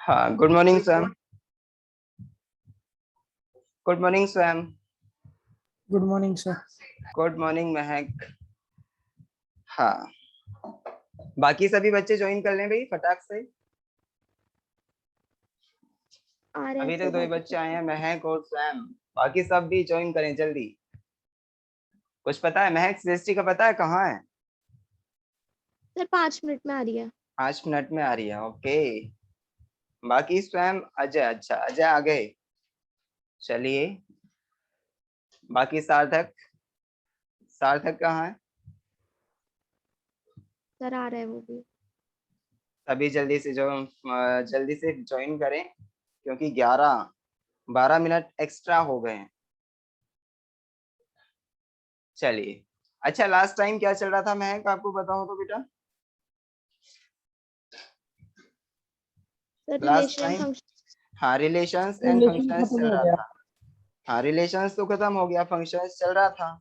हाँ, good morning स्वयं। Good morning स्वयं। Good morning sir. Good morning महक। हाँ, बाकी सभी बच्चे ज्वाइन कर लें भाई फटाक से। अभी तक दो ही बच्चे आए हैं, महक और स्वयं। बाकी सब भी ज्वाइन करें जल्दी। कुछ पता है महक, सृष्टि का पता है कहाँ है? सर 5 मिनट में आ रही है। 5 मिनट में आ रही है, ओके। बाकी स्वयं, अजय, अच्छा अजय आ गए। चलिए, बाकी सार्थक। सार्थक कहाँ है? सर आ रहा है वो भी। सभी जल्दी से ज्वाइन करें, क्योंकि 12 मिनट एक्स्ट्रा हो गए हैं। चलिए, अच्छा लास्ट टाइम क्या चल रहा था महक, आपको बताओ तो बेटा। Sir last relation time, function. हाँ रिलेशंस एंड रिलेशन फंक्शंस खत्म चल हो रहा गया। था। हाँ, रिलेशंस तो खत्म हो गया, फंक्शंस चल रहा था।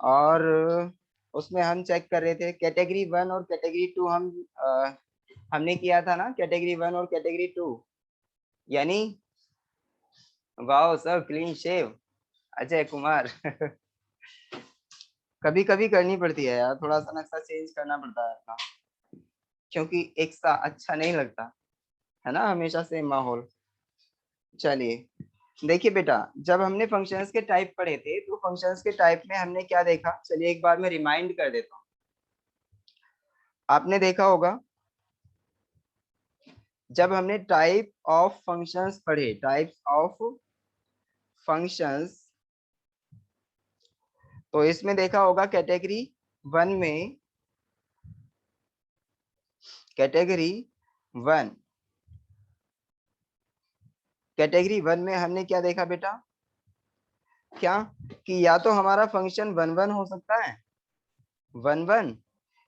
और उसमें हम चेक कर रहे थे कैटेगरी 1 और कैटेगरी 2। हमने किया था ना कैटेगरी 1 और कैटेगरी 2, यानी wow sir, clean shave Ajay Kumar. कभी कभी करनी पड़ती है यार, थोड़ा सा नक्शा चेंज करना पड़ता है अपना, क्योंकि एक सा अच्छा नहीं लगता है ना हमेशा सेम माहौल। चलिए, देखिए बेटा, जब हमने फंक्शंस के टाइप पढ़े थे तो फंक्शंस के टाइप में हमने क्या देखा, चलिए एक बार मैं रिमाइंड कर देता हूँ। आपने देखा होगा जब हमने टाइप ऑफ फंक्शंस पढ़े, टाइप्स ऑफ फंक्शंस, तो इसमें देखा होगा कैटेगरी 1 में, कैटेगरी 1 कैटेगरी 1 में हमने क्या देखा बेटा, क्या कि या तो हमारा फंक्शन 1 1 हो सकता है, 1 1,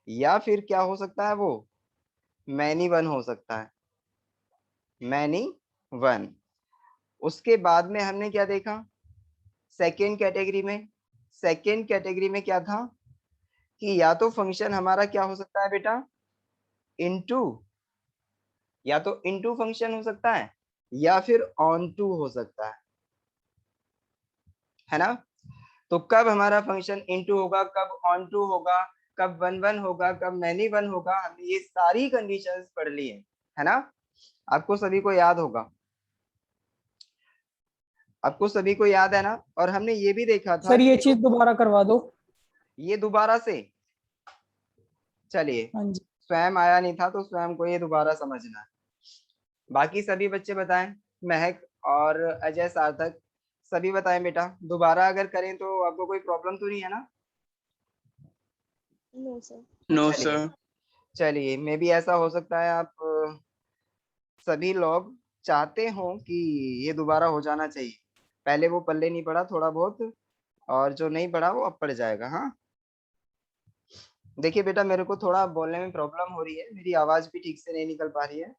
या फिर क्या हो सकता है वो मैनी 1 हो सकता है, मैनी 1। उसके बाद में हमने क्या देखा सेकेंड कैटेगरी में, सेकेंड कैटेगरी में क्या था कि या तो फंक्शन हमारा क्या हो सकता है बेटा इनटू, या तो इनटू फंक्शन हो सकता है या फिर ऑन टू हो सकता है ना। तो कब हमारा फंक्शन इनटू होगा, कब ऑन टू होगा, कब 1 1 होगा, कब मैनी 1 होगा, हमने ये सारी कंडीशंस पढ़ ली है ना। आपको सभी को याद होगा, आपको सभी को याद है ना। और हमने ये भी देखा था सर कि ये देखो, चीज दोबारा करवा दो। ये दोबारा से, चलिए हाँ जी। स्वयं आया नहीं था तो स्वयं को ये दोबारा समझना है। बाकी सभी बच्चे बताएं, महक और अजय, सार्थक, सभी बताएं बेटा, दोबारा अगर करें तो आपको कोई प्रॉब्लम तो नहीं है ना? No sir. नो चलिए, सर। चलिए मे भी ऐसा हो सकता है आप सभी लोग चाहते हो कि ये दोबारा हो जाना चाहिए, पहले वो पल्ले नहीं पड़ा थोड़ा बहुत, और जो नहीं पड़ा वो अब पड़ जाएगा। हाँ, देखिए बेटा, मेरे को थोड़ा बोलने में प्रॉब्लम हो रही है, मेरी आवाज भी ठीक से नहीं निकल पा रही है।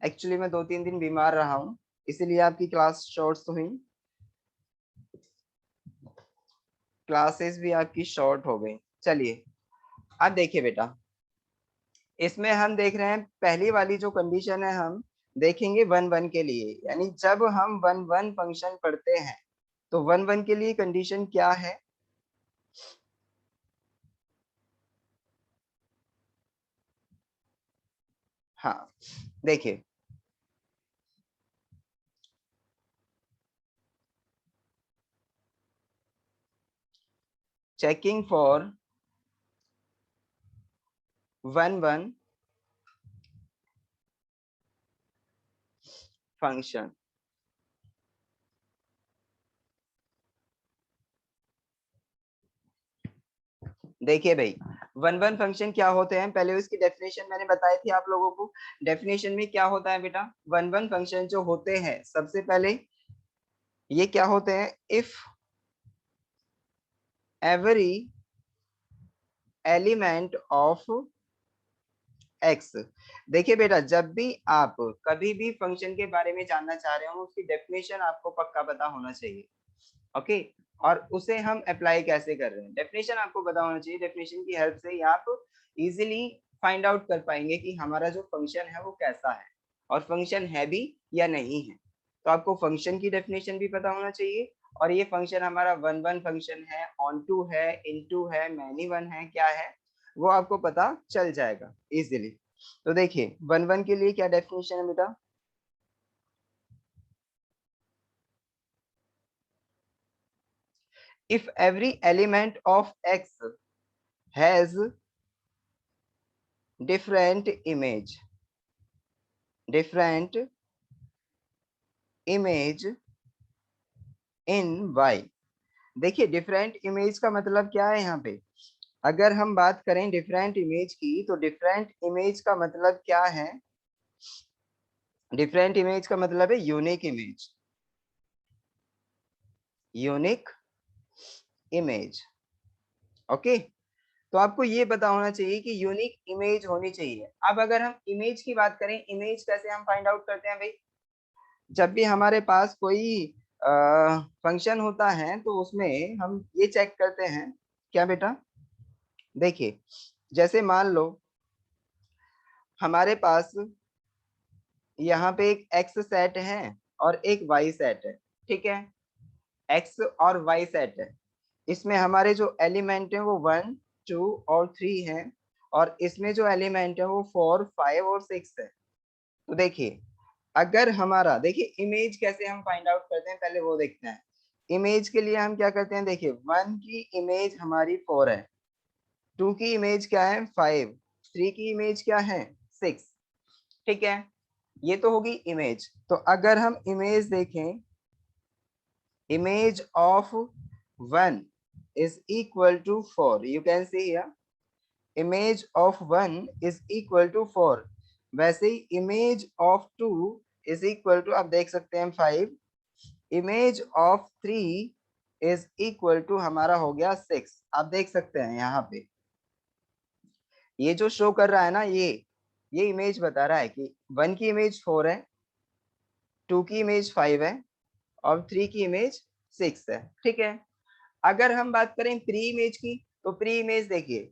एक्चुअली मैं 2 3 दिन बीमार रहा हूँ, इसीलिए आपकी क्लास शॉर्ट्स हुई, क्लासेस भी आपकी शॉर्ट हो गई। चलिए, अब देखिए बेटा, इसमें हम देख रहे हैं पहली वाली जो कंडीशन है, हम देखेंगे 1 1 के लिए, यानी जब हम 1 1 फंक्शन पढ़ते हैं तो 1 1 के लिए कंडीशन क्या है। हाँ, देखिए, चेकिंग फॉर 1 1 फंक्शन, देखिए भाई 1 1 फंक्शन क्या होते हैं, पहले उसकी डेफिनेशन मैंने बताई थी आप लोगों को। डेफिनेशन में क्या होता है बेटा, 1 1 फंक्शन जो होते हैं, सबसे पहले ये क्या होते हैं, if every element of x. देखिए बेटा, जब भी आप कभी भी फंक्शन के बारे में जानना चाह रहे हो, उसकी डेफिनेशन आपको पक्का पता होना चाहिए, ओके। और उसे हम अप्लाई कैसे कर रहे हैं, डेफिनेशन आपको पता होना चाहिए। डेफिनेशन की हेल्प से ही आप इजीली फाइंड आउट कर पाएंगे कि हमारा जो फंक्शन है वो कैसा है। और फंक्शन है भी या नहीं है। तो आपको फंक्शन की डेफिनेशन भी पता होना चाहिए, और ये फंक्शन हमारा वन वन फंक्शन है, ऑन टू है, इन टू है, मैनी वन है, क्या है वो आपको पता चल जाएगा इजीली। तो देखिए वन वन के लिए क्या डेफिनेशन है बेटा, if every element of x has different image in y। देखिए डिफरेंट इमेज का मतलब क्या है यहाँ पे, अगर हम बात करें डिफरेंट इमेज की, तो डिफरेंट इमेज का मतलब क्या है, डिफरेंट इमेज का मतलब है unique image, unique image. Okay, तो आपको ये पता होना चाहिए कि यूनिक इमेज होनी चाहिए। अब अगर हम इमेज की बात करें, इमेज कैसे हम फाइंड आउट करते हैं भाई, जब भी हमारे पास कोई फंक्शन होता है तो उसमें हम ये चेक करते हैं, क्या बेटा, देखिए जैसे मान लो हमारे पास यहाँ पे एक एक्स सेट है और एक वाई सेट है, ठीक है, एक्स और वाई सेट है, इसमें हमारे जो एलिमेंट है वो 1 2 और 3 है, और इसमें जो एलिमेंट है वो 4 5 और 6 है। तो देखिए अगर हमारा, देखिए इमेज कैसे हम फाइंड आउट करते हैं पहले वो देखते हैं। इमेज के लिए हम क्या करते हैं, देखिए 1 की इमेज हमारी 4 है, 2 की इमेज क्या है 5, 3 की इमेज क्या है 6, ठीक है, ये तो होगी इमेज। तो अगर हम इमेज देखें, image of 1 is equal to 4, you can see here image of 1 is equal to 4, वैसे ही image of 2 is equal to, आप देख सकते हैं 5, image of 3 is equal to हमारा हो गया 6। आप देख सकते हैं यहाँ पे ये जो शो कर रहा है ना, ये इमेज बता रहा है कि 1 की इमेज 4 है, 2 की इमेज 5 है और 3 की इमेज 6 है, ठीक है। अगर हम बात करें प्री इमेज की, तो प्री इमेज देखिए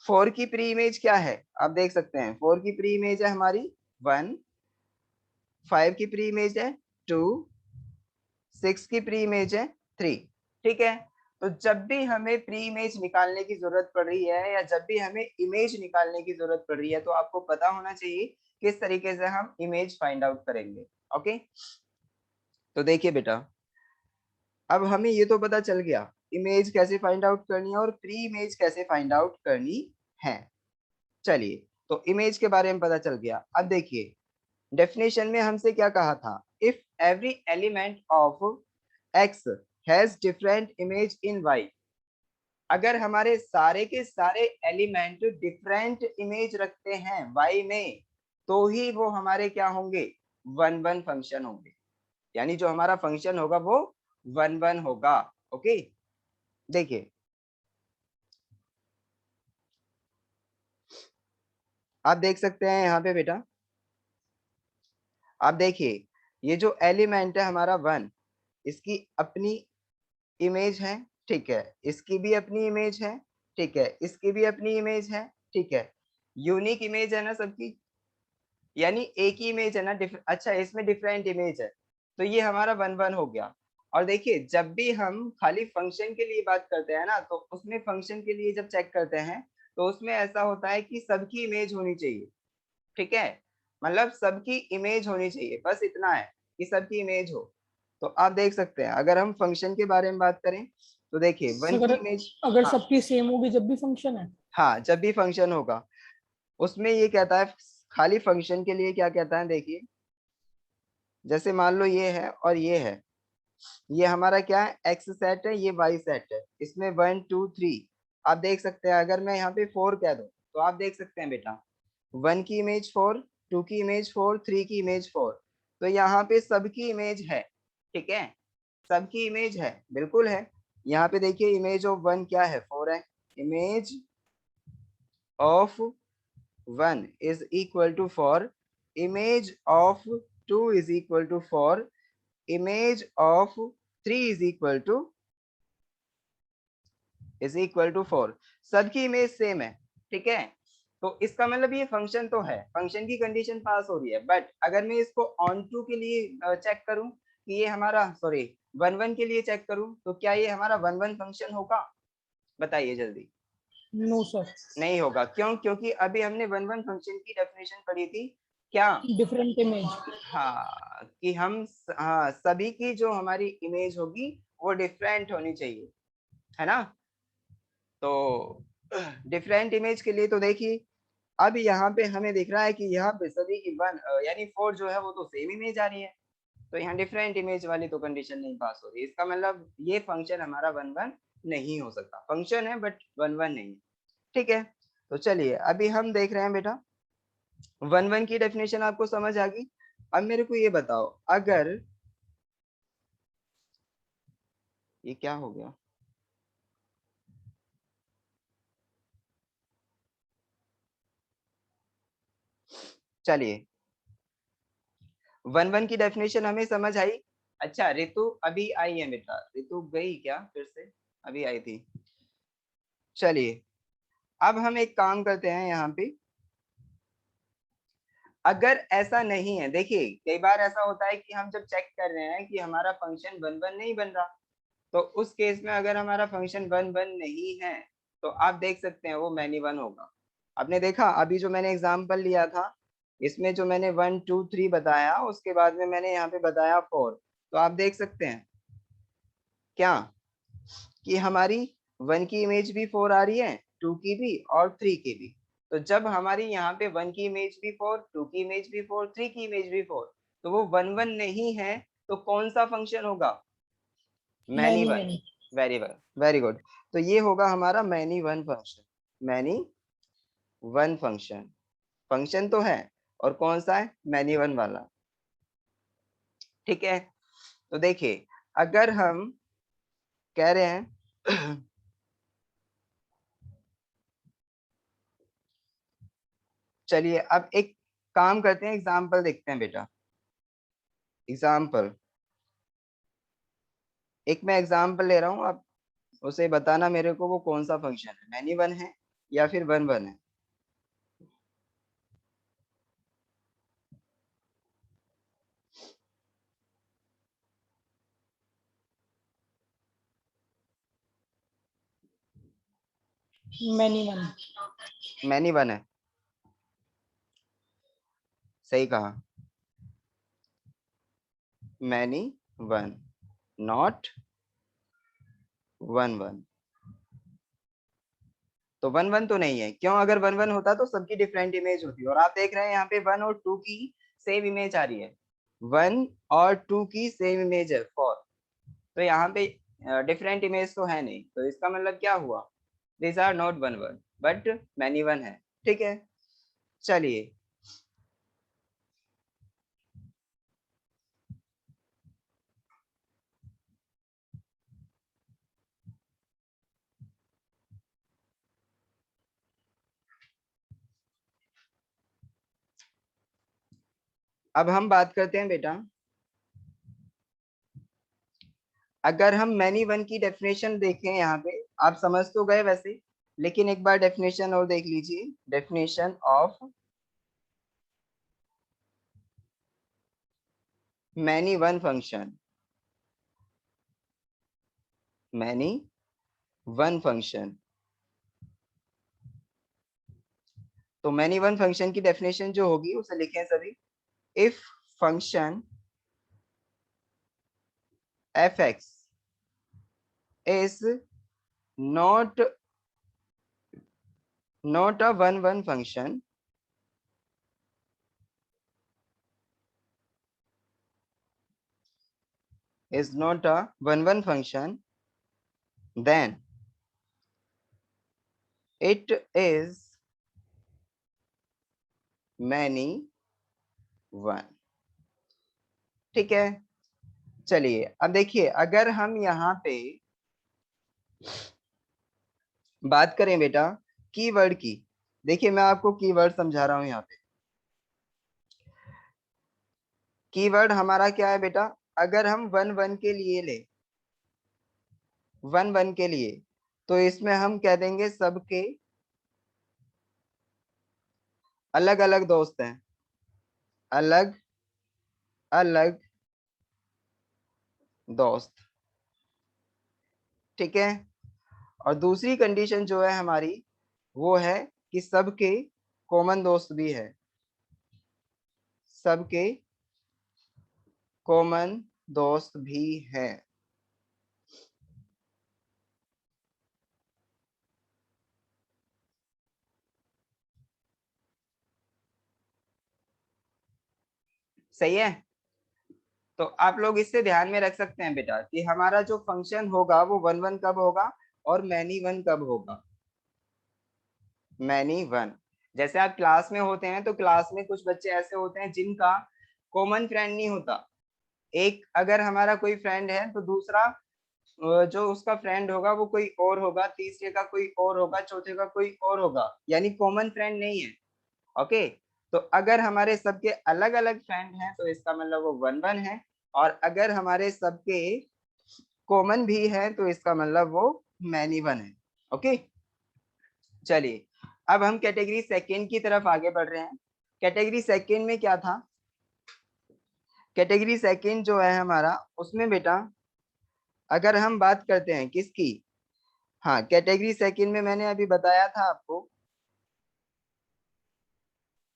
4 की प्री इमेज क्या है, आप देख सकते हैं 4 की प्री इमेज है हमारी 1, 5 की प्री इमेज है 2, 6 की प्री इमेज है 3, ठीक है। तो जब भी हमें प्री इमेज निकालने की जरूरत पड़ रही है या जब भी हमें इमेज निकालने की जरूरत पड़ रही है, तो आपको पता होना चाहिए किस तरीके से हम इमेज फाइंड आउट करेंगे। ओके, तो देखिए बेटा अब हमें ये तो पता चल गया इमेज कैसे फाइंड आउट करनी है और प्री इमेज कैसे फाइंड आउट करनी है। चलिए, तो इमेज के बारे में पता चल गया। अब देखिए डेफिनेशन में हमसे क्या कहा था, if every element of X has different image in Y, अगर हमारे सारे के सारे एलिमेंट डिफरेंट इमेज रखते हैं वाई में, तो ही वो हमारे क्या होंगे, वन वन फंक्शन होंगे, यानी जो हमारा फंक्शन होगा वो वन वन होगा। ओके, देखिए आप देख सकते हैं यहाँ पे बेटा, आप देखिए ये जो एलिमेंट है हमारा 1, इसकी अपनी इमेज है, ठीक है, इसकी भी अपनी इमेज है, ठीक है, इसकी भी अपनी इमेज है, ठीक है, यूनिक इमेज है ना सबकी, यानी एक ही इमेज है ना, अच्छा इसमें डिफरेंट इमेज है, तो ये हमारा वन वन हो गया। और देखिए जब भी हम खाली फंक्शन के लिए बात करते हैं ना, तो उसमें फंक्शन के लिए जब चेक करते हैं तो उसमें ऐसा होता है कि सबकी इमेज होनी चाहिए, ठीक है, मतलब सबकी इमेज होनी चाहिए, बस इतना है कि सबकी इमेज हो। तो आप देख सकते हैं अगर हम फंक्शन के बारे में बात करें तो देखिए वन अगर की इमेज, अगर हाँ सबकी सेम होगी जब भी फंक्शन है। हाँ जब भी फंक्शन होगा उसमें ये कहता है, खाली फंक्शन के लिए क्या कहता है, देखिए जैसे मान लो ये है और ये है, ये हमारा क्या है एक्स सेट है, ये वाई सेट है, इसमें 1 2 3, आप देख सकते हैं अगर मैं यहाँ पे 4 कह दूं तो आप देख सकते हैं बेटा 1 की इमेज 4, 2 की इमेज 4, 3 की इमेज 4, तो यहाँ पे सबकी इमेज है, ठीक है, सबकी इमेज है, बिल्कुल है। यहाँ पे देखिए इमेज ऑफ 1 क्या है 4 है, image of 1 is equal to 4, image of 2 is equal to 4, image of 3 is equal to 4, सबकी इमेज सेम है, ठीक है। तो इसका मतलब ये फंक्शन तो है, फंक्शन की कंडीशन पास हो रही है, बट अगर मैं इसको ऑन टू के लिए चेक करूं कि ये हमारा सॉरी वन वन के लिए चेक करूं तो क्या ये हमारा वन वन फंक्शन होगा? बताइए जल्दी। नो सर, नहीं होगा। क्यों? क्योंकि अभी हमने वन वन फंक्शन की डेफिनेशन पढ़ी थी क्या? Different image. हाँ, कि हाँ सभी की जो हमारी इमेज होगी वो डिफरेंट होनी चाहिए, है ना? तो डिफरेंट इमेज के लिए तो देखिए अब यहाँ पे हमें दिख रहा है कि यहाँ पे सभी की वन यानी फोर जो है वो तो सेम इमेज आ रही है, तो यहाँ डिफरेंट इमेज वाली तो कंडीशन नहीं पास हो रही। इसका मतलब ये फंक्शन हमारा वन वन नहीं हो सकता, फंक्शन है बट वन वन नहीं। ठीक है, तो चलिए अभी हम देख रहे हैं बेटा वन वन की डेफिनेशन आपको समझ आ गई। अब मेरे को ये बताओ, अगर ये क्या हो गया, चलिए वन वन की डेफिनेशन हमें समझ आई। अच्छा ऋतु अभी आई है बेटा, ऋतु गई क्या फिर से? अभी आई थी। चलिए अब हम एक काम करते हैं यहाँ पे, अगर ऐसा नहीं है, देखिए कई बार ऐसा होता है कि हम जब चेक कर रहे हैं कि हमारा फंक्शन वन वन नहीं बन रहा, तो उस केस में अगर हमारा फंक्शन वन वन नहीं है तो आप देख सकते हैं वो मैनी वन होगा। आपने देखा अभी जो मैंने एग्जांपल लिया था इसमें जो मैंने वन टू थ्री बताया उसके बाद में मैंने यहाँ पे बताया फोर, तो आप देख सकते हैं क्या कि हमारी वन की इमेज भी फोर आ रही है, टू की भी और थ्री की भी। तो जब हमारी यहाँ पे वन की इमेज भी फोर, टू की इमेज भी फोर, थ्री की इमेज भी फोर, तो वो वन वन नहीं है, तो कौन सा फंक्शन होगा? Many many one. Many. Very well, very good. तो ये होगा हमारा many one function, many one function. Function तो है और कौन सा है? मैनी वन वाला। ठीक है, तो देखिए अगर हम कह रहे हैं चलिए अब एक काम करते हैं, एग्जाम्पल देखते हैं बेटा। एग्जाम्पल, एक मैं एग्जाम्पल ले रहा हूँ, आप उसे बताना मेरे को वो कौन सा फंक्शन है, मैनी वन है या फिर वन वन है। Many one. मैनी वन है, सही कहा, many one, not one one. तो वन वन तो नहीं है, क्यों? अगर वन वन होता तो सबकी डिफरेंट इमेज होती, और आप देख रहे हैं यहाँ पे वन और टू की सेम इमेज आ रही है, वन और टू की सेम इमेज है फोर, तो यहाँ पे डिफरेंट इमेज तो है नहीं, तो इसका मतलब क्या हुआ? This are not one one but many one है। ठीक है, चलिए अब हम बात करते हैं बेटा, अगर हम मैनी वन की डेफिनेशन देखें यहाँ पे, आप समझ तो गए वैसे, लेकिन एक बार डेफिनेशन और देख लीजिए, definition of many one function, many one function. तो मैनी वन फंक्शन की डेफिनेशन जो होगी उसे लिखें सभी, if function F x is not a one one function, is not a one-one function, then it is many one। ठीक है, चलिए अब देखिए अगर हम यहाँ पे बात करें बेटा कीवर्ड की, देखिए मैं आपको कीवर्ड समझा रहा हूँ यहाँ पे। कीवर्ड हमारा क्या है बेटा? अगर हम वन वन के लिए ले, वन वन के लिए, तो इसमें हम कह देंगे सबके अलग अलग दोस्त हैं, अलग अलग दोस्त, ठीक है। और दूसरी कंडीशन जो है हमारी वो है कि सबके कॉमन दोस्त भी है, सबके कॉमन दोस्त भी है। सही है। तो आप लोग इससे ध्यान में रख सकते हैं बेटा कि हमारा जो फंक्शन होगा वो वन वन कब होगा और मैनी वन कब होगा। मैनी वन, जैसे आप क्लास में होते हैं तो क्लास में कुछ बच्चे ऐसे होते हैं जिनका कॉमन फ्रेंड नहीं होता। एक अगर हमारा कोई फ्रेंड है तो दूसरा जो उसका फ्रेंड होगा वो कोई और होगा, तीसरे का कोई और होगा, चौथे का कोई और होगा, यानी कॉमन फ्रेंड नहीं है। ओके। तो अगर हमारे सबके अलग अलग फ्रेंड हैं तो इसका मतलब वो वन वन है, और अगर हमारे सबके कॉमन भी है तो इसका मतलब वो मैनी वन है। ओके। चलिए अब हम कैटेगरी सेकंड की तरफ आगे बढ़ रहे हैं। कैटेगरी सेकंड में क्या था, कैटेगरी सेकंड जो है हमारा उसमें बेटा अगर हम बात करते हैं किसकी, हाँ कैटेगरी सेकंड में मैंने अभी बताया था आपको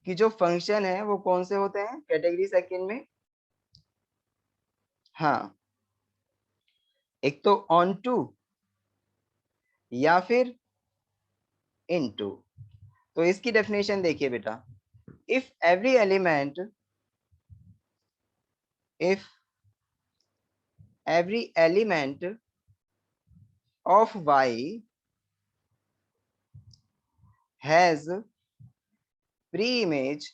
कि जो फंक्शन है वो कौन से होते हैं कैटेगरी सेकंड में। हाँ, एक तो ऑन टू या फिर इनटू। तो इसकी डेफिनेशन देखिए बेटा, if every element, if every element of y has pre-image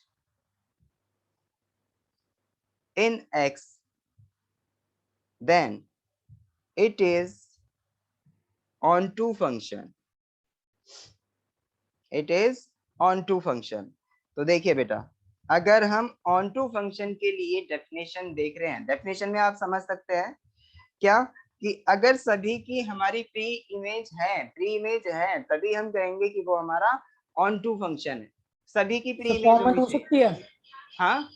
in x, then it is onto function, it is onto function। तो देखिए बेटा, अगर हम onto function के लिए डेफिनेशन देख रहे हैं, डेफिनेशन में आप समझ सकते हैं क्या कि अगर सभी की हमारी प्री इमेज है तभी हम कहेंगे कि वो हमारा ऑन टू फंक्शन है। सभी की प्री सर इमेज कॉमन होनी हो चाहिए। सकती है, हाँ,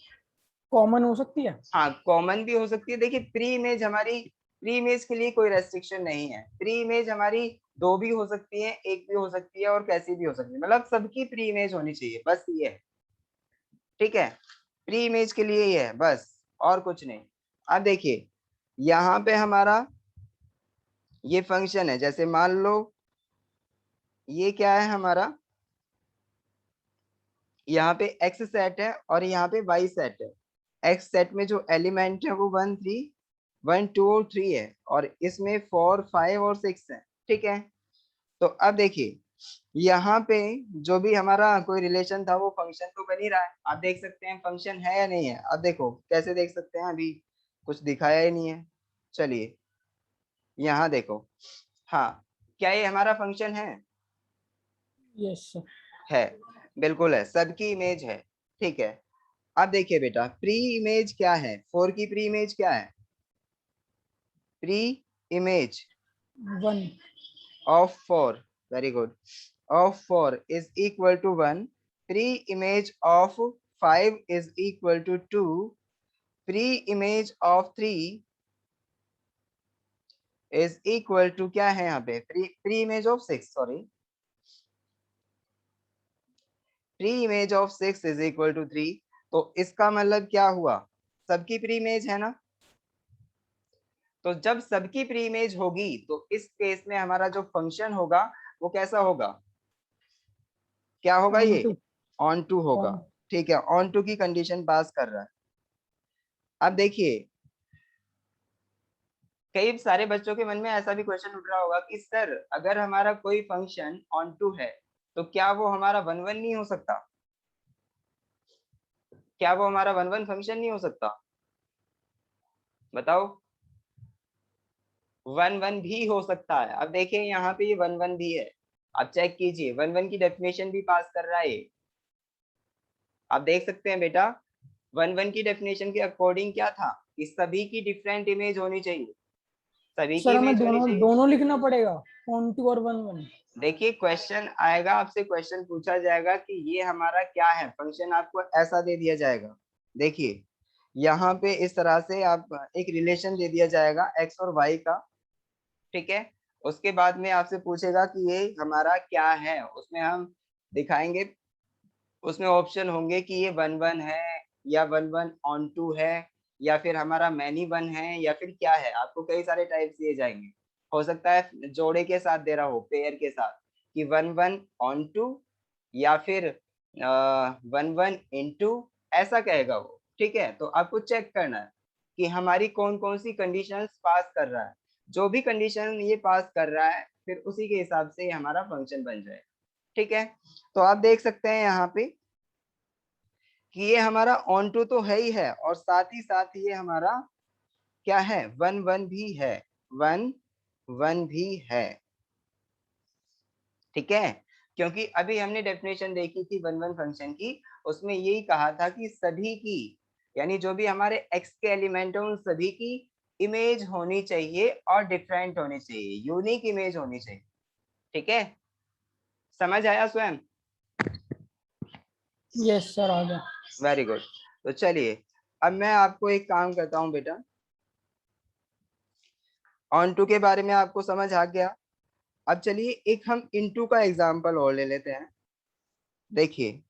कॉमन हो सकती है। हाँ कॉमन भी हो सकती है। देखिए प्री इमेज हमारी, प्री इमेज के लिए कोई रेस्ट्रिक्शन नहीं है। प्री इमेज हमारी दो भी हो सकती है, एक भी हो सकती है और कैसी भी हो सकती है, मतलब सबकी प्री इमेज होनी चाहिए, बस ये है। ठीक है, प्री इमेज के लिए ये है बस, और कुछ नहीं। अब देखिए यहाँ पे हमारा ये फंक्शन है, जैसे मान लो ये क्या है हमारा, यहाँ पे एक्स सेट है और यहाँ पे वाई सेट है। एक्स सेट में जो एलिमेंट है वो 1 3 1 2 और 3 है, और इसमें 4 5 और 6 है। ठीक है। तो अब देखिए यहाँ पे जो भी हमारा कोई रिलेशन था वो फंक्शन तो बन ही रहा है। आप देख सकते हैं फंक्शन है या नहीं है। अब देखो कैसे देख सकते हैं, अभी कुछ दिखाया ही नहीं है। चलिए यहाँ देखो, हाँ क्या ये हमारा फंक्शन है? Yes sir. है, बिल्कुल है, सबकी इमेज है। ठीक है। अब देखिए बेटा प्री इमेज क्या है, 4 की प्री इमेज क्या है? Pre image 1। of 4, very good, of 4 is equal to 1, pre image of 5 is equal to 2, pre image of 3 is equal to क्या है यहाँ पे, pre image of 6, sorry, pre image of 6 is equal to 3। तो इसका मतलब क्या हुआ, सबकी प्री इमेज है ना। तो जब सबकी प्री इमेज होगी तो इस केस में हमारा जो फंक्शन होगा वो कैसा होगा, क्या होगा ऑन ये, टू। ऑन टू होगा। ऑन। ठीक है, ऑन टू की कंडीशन पास कर रहा है। अब देखिए कई सारे बच्चों के मन में ऐसा भी क्वेश्चन उठ रहा होगा कि सर अगर हमारा कोई फंक्शन ऑन टू है तो क्या वो हमारा वन वन नहीं हो सकता, क्या वो हमारा वन वन फंक्शन नहीं हो सकता, बताओ। वन वन भी हो सकता है। अब देखिए यहाँ पे ये वन वन भी है, आप चेक कीजिए वन वन की डेफिनेशन भी पास कर रहा है ये। आप देख सकते हैं बेटा वन वन की डेफिनेशन के अकॉर्डिंग क्या था कि सभी की डिफरेंट इमेज होनी चाहिए, सभी की सर हमें इमेज होनी दोनों चाहिए। दोनों लिखना पड़ेगा, ऑन टू और वन वन। देखिए क्वेश्चन आएगा, आपसे क्वेश्चन पूछा जाएगा कि ये हमारा क्या है, फंक्शन आपको ऐसा दे दिया जाएगा। देखिए यहाँ पे इस तरह से आप एक रिलेशन दे दिया जाएगा एक्स और वाई का, ठीक है। उसके बाद में आपसे पूछेगा कि ये हमारा क्या है, उसमें हम दिखाएंगे, उसमें ऑप्शन होंगे कि ये वन वन है या वन वन ऑन टू है या फिर हमारा मैनी वन है या फिर क्या है, आपको कई सारे टाइप्स दिए जाएंगे। हो सकता है जोड़े के साथ दे रहा हो, पेयर के साथ, कि वन वन ऑन टू या फिर वन वन इन टू, ऐसा कहेगा वो, ठीक है। तो आपको चेक करना है कि हमारी कौन कौन सी कंडीशंस पास कर रहा है, जो भी कंडीशन ये पास कर रहा है फिर उसी के हिसाब से ये हमारा फंक्शन बन जाएगा, ठीक है। तो आप देख सकते हैं यहाँ पे कि ये हमारा ऑन टू तो है ही है, और साथ ही साथ ये हमारा क्या है, वन वन भी है, वन वन भी है, ठीक है। क्योंकि अभी हमने डेफिनेशन देखी थी वन वन फंक्शन की, उसमें यही कहा था कि सभी की, यानी जो भी हमारे एक्स के एलिमेंट है उन सभी की इमेज होनी चाहिए और डिफरेंट होनी चाहिए, यूनिक इमेज होनी चाहिए, ठीक है। समझ आया स्वयं? यस सर आ गया। Very good. तो चलिए अब मैं आपको एक काम करता हूँ बेटा, ऑन टू के बारे में आपको समझ आ गया। अब चलिए एक हम इनटू का एग्जांपल और ले लेते हैं। देखिए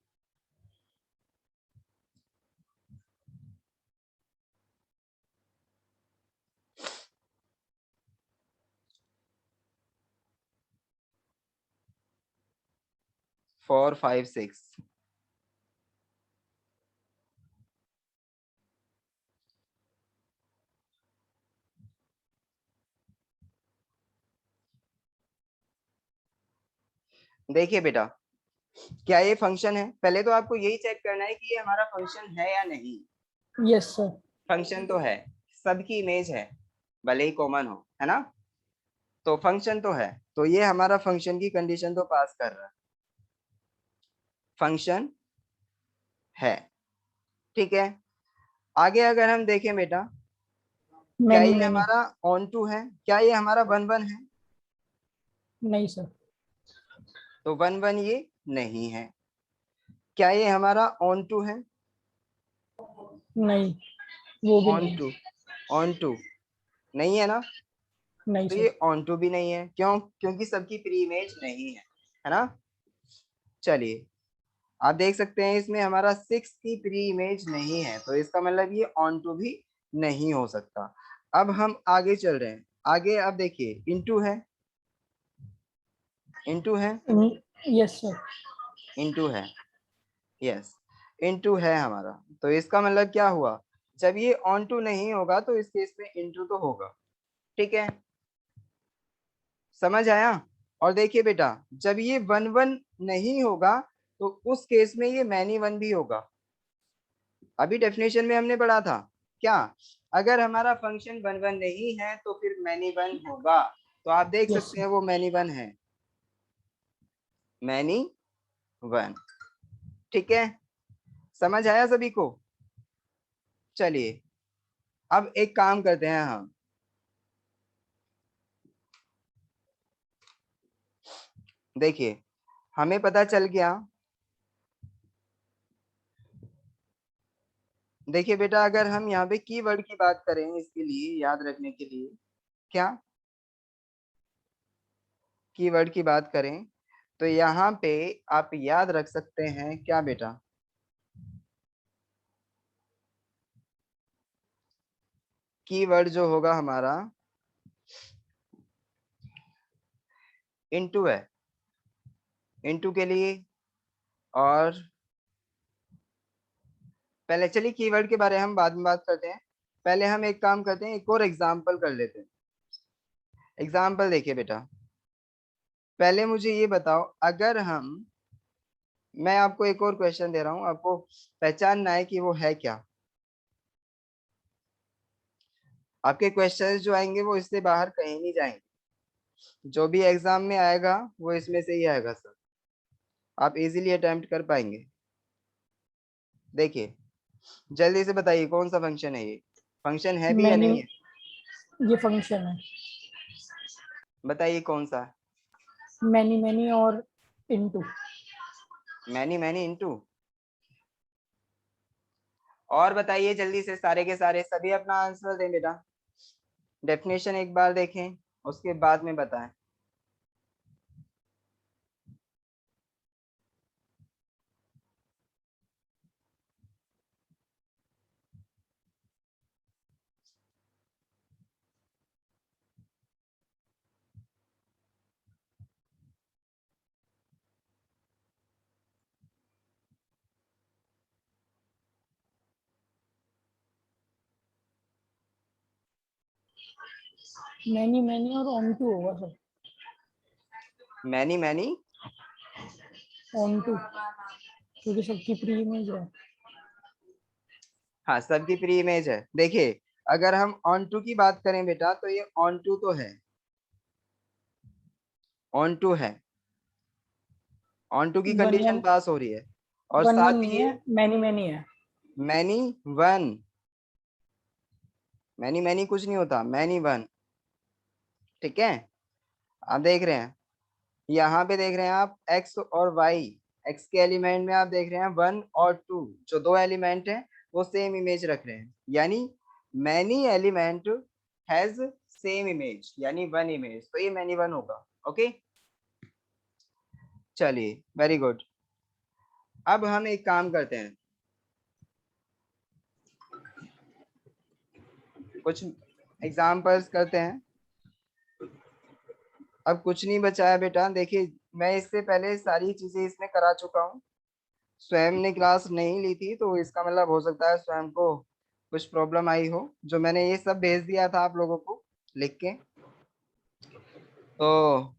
4 5 6, देखिए बेटा क्या ये फंक्शन है, पहले तो आपको यही चेक करना है कि ये हमारा फंक्शन है या नहीं। Yes sir. फंक्शन तो है, सबकी इमेज है, भले ही कॉमन हो, है ना। तो फंक्शन तो है, तो ये हमारा फंक्शन की कंडीशन तो पास कर रहा है, फंक्शन है, ठीक है। आगे अगर हम देखें बेटा, क्या मैनी ये मैनी। हमारा ऑन टू है, क्या ये हमारा वन वन है, नहीं सर। तो वन वन ये नहीं है। क्या ये हमारा ऑन टू है, नहीं, वो भी ऑन नहीं। टू, ऑन टू नहीं है ना, नहीं तो सर। ये ऑन टू भी नहीं है, क्यों, क्योंकि सबकी प्री इमेज नहीं है ना। चलिए आप देख सकते हैं इसमें हमारा 6 की प्री इमेज नहीं है, तो इसका मतलब ये ऑन टू भी नहीं हो सकता। अब हम आगे चल रहे हैं, आगे अब देखिए इनटू है, इनटू है, यस सर। इनटू है, यस इनटू है हमारा। तो इसका मतलब क्या हुआ, जब ये ऑन टू नहीं होगा तो इस केस में इनटू तो होगा, ठीक है। समझ आया? और देखिए बेटा जब ये वन वन नहीं होगा तो उस केस में ये मैनी वन भी होगा। अभी डेफिनेशन में हमने पढ़ा था क्या, अगर हमारा फंक्शन वन वन नहीं है तो फिर मैनी वन होगा, तो आप देख यस सकते हैं सर। वो मैनी वन है, मैनी वन, ठीक है। समझ आया सभी को? चलिए अब एक काम करते हैं हम, देखिए हमें पता चल गया। देखिए बेटा अगर हम यहाँ पे कीवर्ड की बात करें इसके लिए याद रखने के लिए, क्या कीवर्ड की बात करें तो यहाँ पे आप याद रख सकते हैं क्या बेटा, कीवर्ड जो होगा हमारा इनटू है, इनटू के लिए। और पहले चलिए कीवर्ड के बारे में हम बाद में बात करते हैं, पहले हम एक काम करते हैं, एक और एग्जांपल कर लेते हैं। एग्जांपल देखिए बेटा, पहले मुझे ये बताओ, अगर हम, मैं आपको एक और क्वेश्चन दे रहा हूं, आपको पहचानना है कि वो है क्या। आपके क्वेश्चंस जो आएंगे वो इससे बाहर कहीं नहीं जाएंगे, जो भी एग्जाम में आएगा वो इसमें से ही आएगा सर, आप इजीली अटेम्प्ट कर पाएंगे। देखिए जल्दी से बताइए कौन सा फंक्शन है ये, फंक्शन है भी या मैनी, नहीं है? ये फंक्शन है। बताइए कौन सा? मैनी और इनटू। Many into. और बताइए जल्दी से, सारे के सारे सभी अपना आंसर दें बेटा। डेफिनेशन एक बार देखें, उसके बाद में बताएं। मैनी और ऑन टू होगा सर। मैनी ऑन टू, क्योंकि सबकी प्री इमेज है। हाँ, सबकी प्री इमेज है। देखिए, अगर हम ऑन टू की बात करें बेटा, तो ये ऑन टू तो है, ऑन टू है, ऑन टू की वन कंडीशन वन पास हो रही है। और वन वन साथ ही नहीं ये है, मैनी है। मैनी वन, मैनी कुछ नहीं होता, मैनी वन। ठीक है, आप देख रहे हैं, यहाँ पे देख रहे हैं आप एक्स और वाई, एक्स के एलिमेंट में आप देख रहे हैं 1 और 2, जो दो एलिमेंट हैं वो सेम इमेज रख रहे हैं, यानी many element has same image, यानी वन इमेज, तो ये मैनी वन होगा। ओके, चलिए, वेरी गुड। अब हम एक काम करते हैं, कुछ एग्जाम्पल्स करते हैं। अब कुछ नहीं बचा है बेटा। देखिए, मैं इससे पहले सारी चीजें इसमें करा चुका हूँ। स्वयं ने क्लास नहीं ली थी, तो इसका मतलब हो सकता है स्वयं को कुछ प्रॉब्लम आई हो, जो मैंने ये सब भेज दिया था आप लोगों को लिख के। तो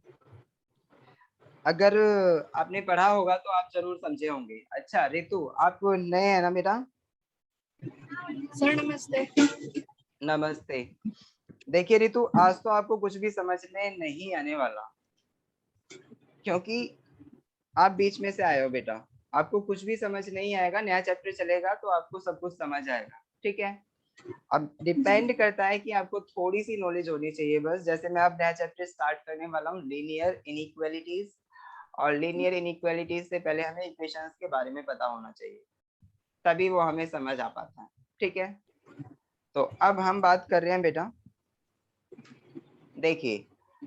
अगर आपने पढ़ा होगा तो आप जरूर समझे होंगे। अच्छा रितु, आप नए हैं ना बेटा? सर नमस्ते। नमस्ते। देखिए रितु, आज तो आपको कुछ भी समझ में नहीं आने वाला, क्योंकि आप बीच में से आए हो बेटा। आपको कुछ भी समझ नहीं आएगा, नया चैप्टर चलेगा तो आपको सब कुछ समझ आएगा। ठीक है, अब डिपेंड करता है कि आपको थोड़ी सी नॉलेज होनी चाहिए बस। जैसे मैं अब नया चैप्टर स्टार्ट करने वाला हूँ, लीनियर इनइक्वालिटीज, और लीनियर इनइक्वालिटीज से पहले हमें इक्वेशंस के बारे में पता होना चाहिए, तभी वो हमें समझ आ पाता है। ठीक है, तो अब हम बात कर रहे हैं बेटा। देखिए,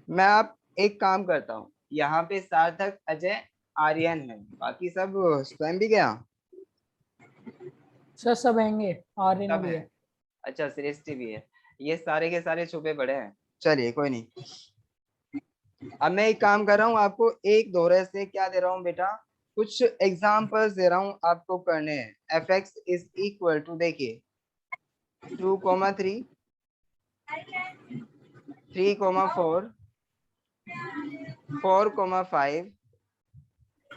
मैं आप एक काम करता हूँ, यहाँ पे सार्थक, अजय, आर्यन है, बाकी सब स्वयं भी गया, सर सब आएंगे, आर्यन सब भी है। है। अच्छा, सृष्टि भी है, ये सारे के सारे छुपे पड़े हैं। चलिए कोई नहीं। अब मैं एक काम कर रहा हूँ, आपको एक दोहरे से क्या दे रहा हूँ बेटा, कुछ एग्जांपल्स दे रहा हूँ आपको करने हैं। F x is equal to, देखिए 2,3, 3,4, 4,5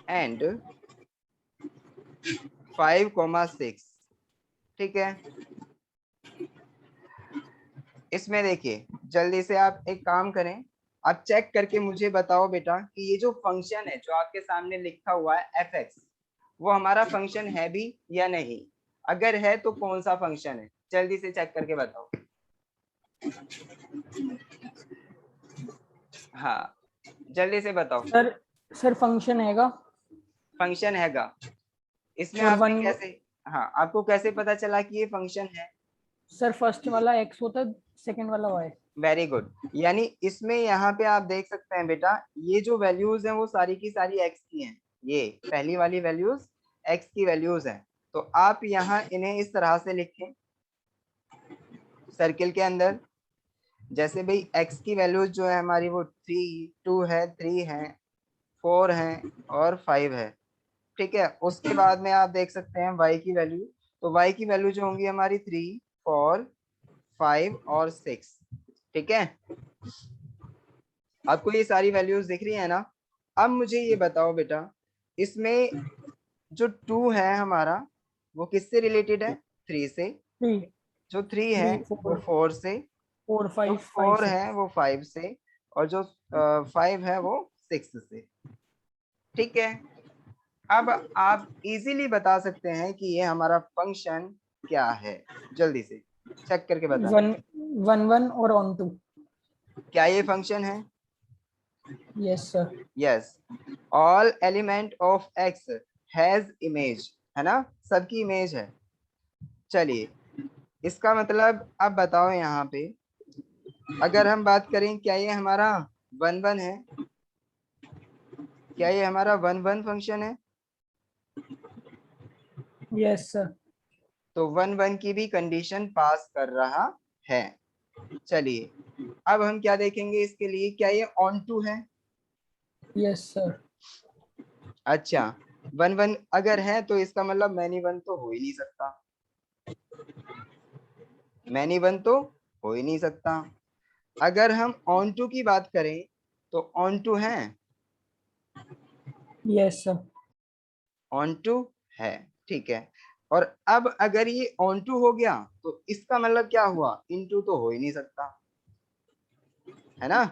एंड 5,6। ठीक है, इसमें देखिए जल्दी से आप एक काम करें, आप चेक करके मुझे बताओ बेटा कि ये जो फंक्शन है जो आपके सामने लिखा हुआ है एफ एक्स, वो हमारा फंक्शन है भी या नहीं? अगर है तो कौन सा फंक्शन है, जल्दी से चेक करके बताओ। हाँ, जल्दी से बताओ। सर फंक्शन हैगा। फंक्शन हैगा, इसमें और आपने वन, कैसे, हाँ, आपको कैसे पता चला कि ये फंक्शन है? सर फर्स्ट वाला एक्स होता है, सेकंड वाला वाई। वेरी गुड, यानी इसमें यहाँ पे आप देख सकते हैं बेटा, ये जो वैल्यूज हैं वो सारी की सारी एक्स की हैं। ये पहली वाली वैल्यूज एक्स की वैल्यूज हैं, तो आप यहाँ इन्हें इस तरह से लिखें सर्किल के अंदर। जैसे भाई एक्स की वैल्यूज जो है हमारी, वो 2 है, 3 है, 4 है और 5 है। ठीक है, उसके बाद में आप देख सकते हैं वाई की वैल्यू, तो वाई की वैल्यू जो होंगी हमारी 3, 4, 5 और 6। ठीक है, आपको ये सारी वैल्यूज दिख रही है ना? अब मुझे ये बताओ बेटा, इसमें जो 2 है हमारा, वो किससे रिलेटेड है? 3 से। थ्री, जो 3 है थ्री वो फोर, 4 से। फोर जो फाइव, फाइव 4 है सिक्स। वो 5 से, और जो 5 है वो 6 से। ठीक है, अब आप इजीली बता सकते हैं कि ये हमारा फंक्शन क्या है, जल्दी से चेक करके बताएं। वन वन वन और ऑन टू। क्या ये फंक्शन है? Yes, sir. Yes, all element of X has image, है ना, सबकी इमेज है। चलिए, इसका मतलब अब बताओ यहाँ पे, अगर हम बात करें क्या ये हमारा वन वन है, क्या ये हमारा वन वन फंक्शन है? Yes, sir. तो वन वन की भी कंडीशन पास कर रहा है। चलिए, अब हम क्या देखेंगे इसके लिए, क्या ये ऑन टू है? Yes, sir. अच्छा, वन वन अगर है तो इसका मतलब मैनी वन तो हो ही नहीं सकता, मैनी वन तो हो ही नहीं सकता। अगर हम ऑन टू की बात करें तो ऑन टू है, Yes, sir. ऑन टू है, ठीक है। और अब अगर ये ऑन टू हो गया तो इसका मतलब क्या हुआ, इन टू तो हो ही नहीं सकता, है ना।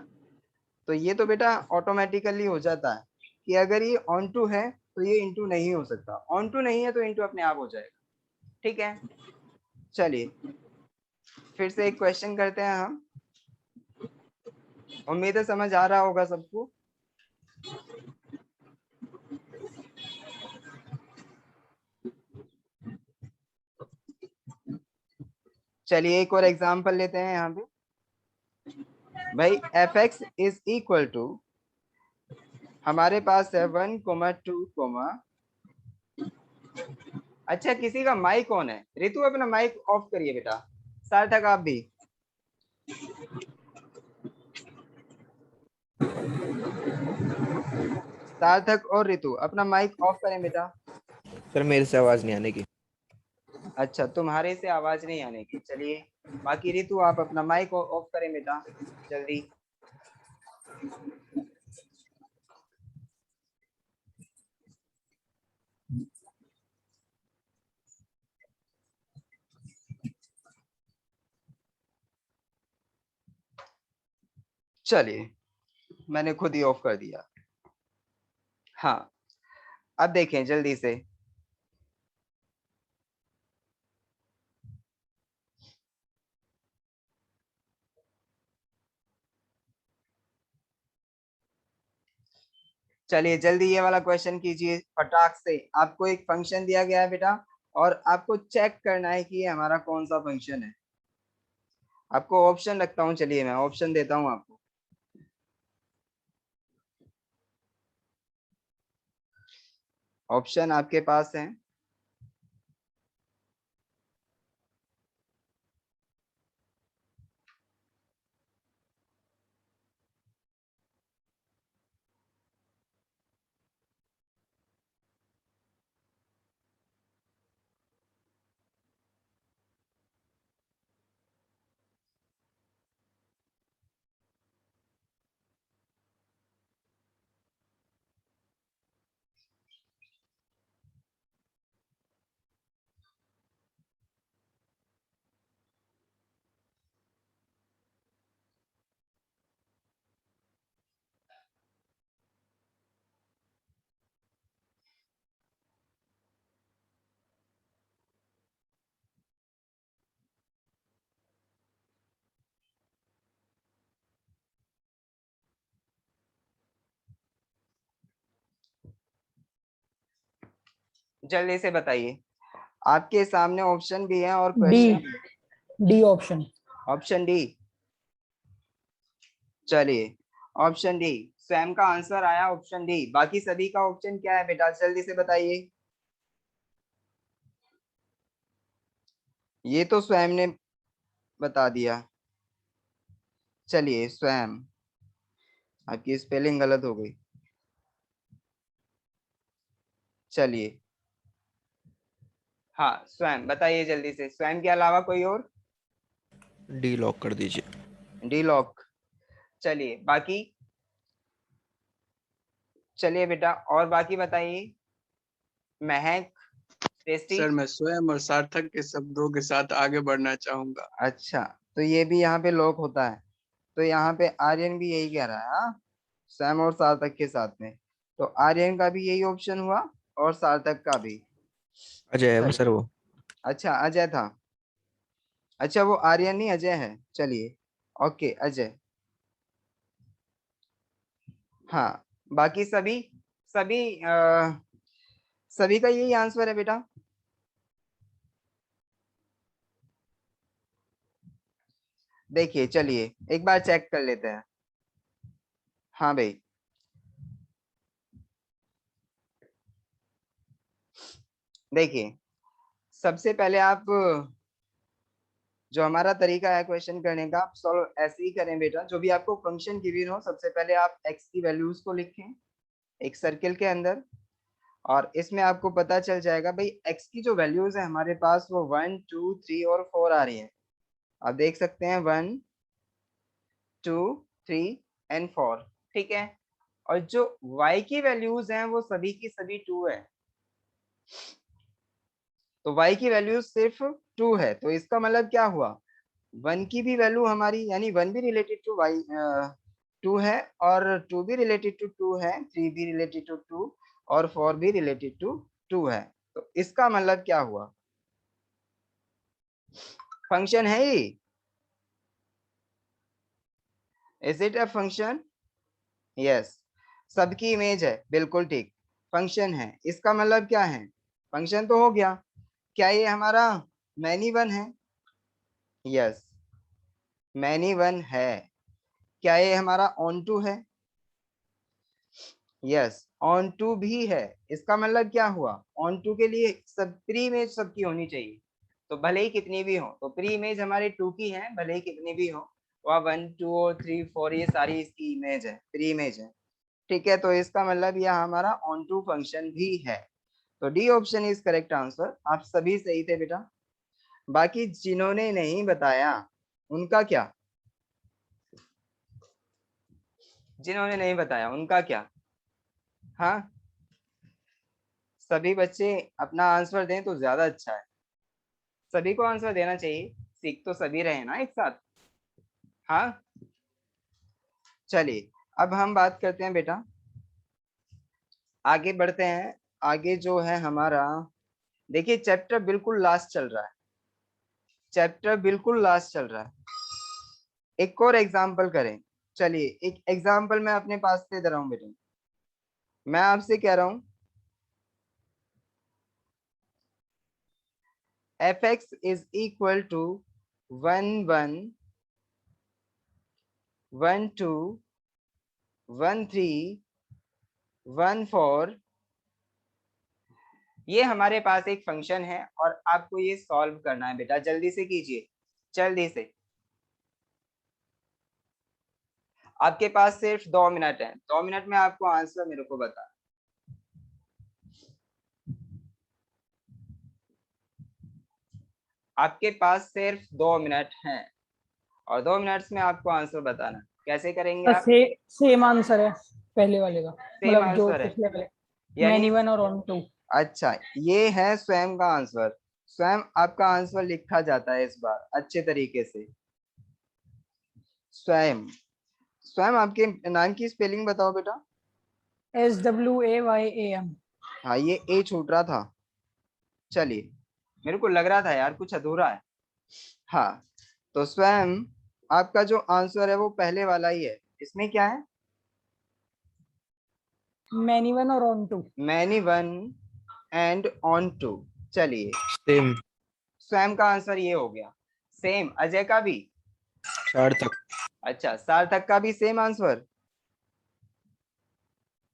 तो ये तो बेटा ऑटोमेटिकली हो जाता है कि अगर ये ऑन टू है तो ये इंटू नहीं हो सकता, ऑन टू नहीं है तो इंटू अपने आप हो जाएगा, ठीक है। चलिए, फिर से एक क्वेश्चन करते हैं हम, उम्मीद है समझ आ रहा होगा सबको। चलिए, एक और एग्जांपल लेते हैं यहाँ पे। भाई f x is equal to, हमारे पास है 1,2, अच्छा किसी का माइक ऑन है, रितु अपना माइक ऑफ करिए बेटा, सार्थक आप भी। सार्थक और रितु अपना माइक ऑफ करें बेटा। सर मेरे से आवाज नहीं आने की। अच्छा, तुम्हारे से आवाज नहीं आने की, चलिए। बाकी रितु आप अपना माइक ऑफ करें बेटा, जल्दी। चलिए, मैंने खुद ही ऑफ कर दिया। हाँ, अब देखें जल्दी से, चलिए जल्दी ये वाला क्वेश्चन कीजिए फटाक से। आपको एक फंक्शन दिया गया है बेटा, और आपको चेक करना है कि ये हमारा कौन सा फंक्शन है। आपको ऑप्शन रखता हूँ, चलिए मैं ऑप्शन देता हूँ आपको। ऑप्शन आपके पास है, जल्दी से बताइए। आपके सामने ऑप्शन भी है और क्वेश्चन भी है। D option. ऑप्शन डी, चलिए ऑप्शन डी स्वयं का आंसर आया, ऑप्शन डी। बाकी सभी का ऑप्शन क्या है बेटा, जल्दी से बताइए। ये तो स्वयं ने बता दिया। चलिए स्वयं, आपकी स्पेलिंग गलत हो गई। चलिए, हाँ स्वयं बताइए जल्दी से, स्वयं के अलावा कोई और? डी लॉक कर दीजिए। D lock. चलिए बाकी, चलिए बेटा और बाकी बताइए। महक, टेस्टी। सर मैं स्वयं और सार्थक के शब्दों के साथ आगे बढ़ना चाहूंगा। अच्छा, तो ये भी यहाँ पे लॉक होता है। तो यहाँ पे आर्यन भी यही कह रहा है, हाँ, सैम और सार्थक के साथ में। तो आर्यन का भी यही ऑप्शन हुआ और सार्थक का भी। अजय है वो चलिए, सर वो। अच्छा अजय था, अच्छा वो आर्यन नहीं अजय है, चलिए ओके अजय। हाँ, बाकी सभी सभी सभी का यही आंसर है बेटा। देखिए चलिए एक बार चेक कर लेते हैं। हाँ भाई, देखिए सबसे पहले आप जो हमारा तरीका है क्वेश्चन करने का, आप सॉल्व ऐसे ही करें बेटा। जो भी आपको फंक्शन गिवन हो, सबसे पहले आप x की वैल्यूज को लिखें एक सर्किल के अंदर, और इसमें आपको पता चल जाएगा भाई x की जो वैल्यूज है हमारे पास वो 1 2 3 और 4 आ रही है। आप देख सकते हैं 1 2 3 एंड 4, ठीक है। और जो y की वैल्यूज हैं वो सभी की सभी 2 है, तो y की वैल्यू सिर्फ 2 है। तो इसका मतलब क्या हुआ, 1 की भी वैल्यू हमारी, यानी 1 भी रिलेटेड टू y 2 है, और 2 भी रिलेटेड टू 2 है, 3 भी रिलेटेड टू 2, और 4 भी रिलेटेड टू 2 है। तो इसका मतलब क्या हुआ, फंक्शन है ही। Is it a function? Yes, सबकी इमेज है, बिल्कुल ठीक, फंक्शन है। इसका मतलब क्या है, फंक्शन तो हो गया। क्या ये हमारा मैनी वन है? यस, मैनी वन है। क्या ये हमारा ऑन टू है? यस, ऑन टू भी है। इसका मतलब क्या हुआ, ऑन टू के लिए सब प्री इमेज सबकी होनी चाहिए, तो भले ही कितनी भी हो। तो प्री इमेज हमारे 2 की है, भले ही कितनी भी हो, वह 1 2 और 3 4 ये सारी इसकी इमेज है, प्री इमेज है, ठीक है। तो इसका मतलब यह हमारा ऑन टू फंक्शन भी है। तो D option is correct answer. आप सभी सही थे बेटा। बाकी जिन्होंने नहीं बताया उनका क्या, जिन्होंने नहीं बताया उनका क्या? हाँ, सभी बच्चे अपना आंसर दें तो ज्यादा अच्छा है। सभी को आंसर देना चाहिए, सीख तो सभी रहे ना एक साथ। हाँ, चलिए अब हम बात करते हैं बेटा, आगे बढ़ते हैं। आगे जो है हमारा, देखिए चैप्टर बिल्कुल लास्ट चल रहा है, चैप्टर बिल्कुल लास्ट चल रहा है। एक और एग्जाम्पल करें। चलिए एक एग्जाम्पल मैं अपने पास से दे रहा हूँ बेटा। मैं आपसे कह रहा हूँ fx इज इक्वल टू 1 1 1 2 1 3 1 4। ये हमारे पास एक फंक्शन है और आपको ये सॉल्व करना है बेटा, जल्दी से कीजिए, जल्दी से। आपके पास सिर्फ 2 मिनट है, 2 मिनट में आपको आंसर मेरे को बता। आपके पास सिर्फ 2 मिनट हैं, और 2 मिनट्स में आपको आंसर बताना है। कैसे करेंगे आप? सेम आंसर है पहले वाले का, सेम मतलब जो आंसर है, पिछले वाले, यानी मैनी वन और ऑन टू। अच्छा, ये है स्वयं का आंसर। स्वयं आपका आंसर लिखा जाता है इस बार अच्छे तरीके से। स्वयं, स्वयं आपके नाम की स्पेलिंग बताओ बेटा। SWAYAM। हाँ, ये ए छूट रहा था, चलिए, मेरे को लग रहा था यार कुछ अधूरा है। हाँ, तो स्वयं आपका जो आंसर है वो पहले वाला ही है। इसमें क्या है, मैनी वन और onto. Many one and onto. चलिए, सेम, स्वयं का आंसर ये हो गया। सेम अजय का भी? सार्थक। अच्छा, सार्थक का भी सेम आंसर।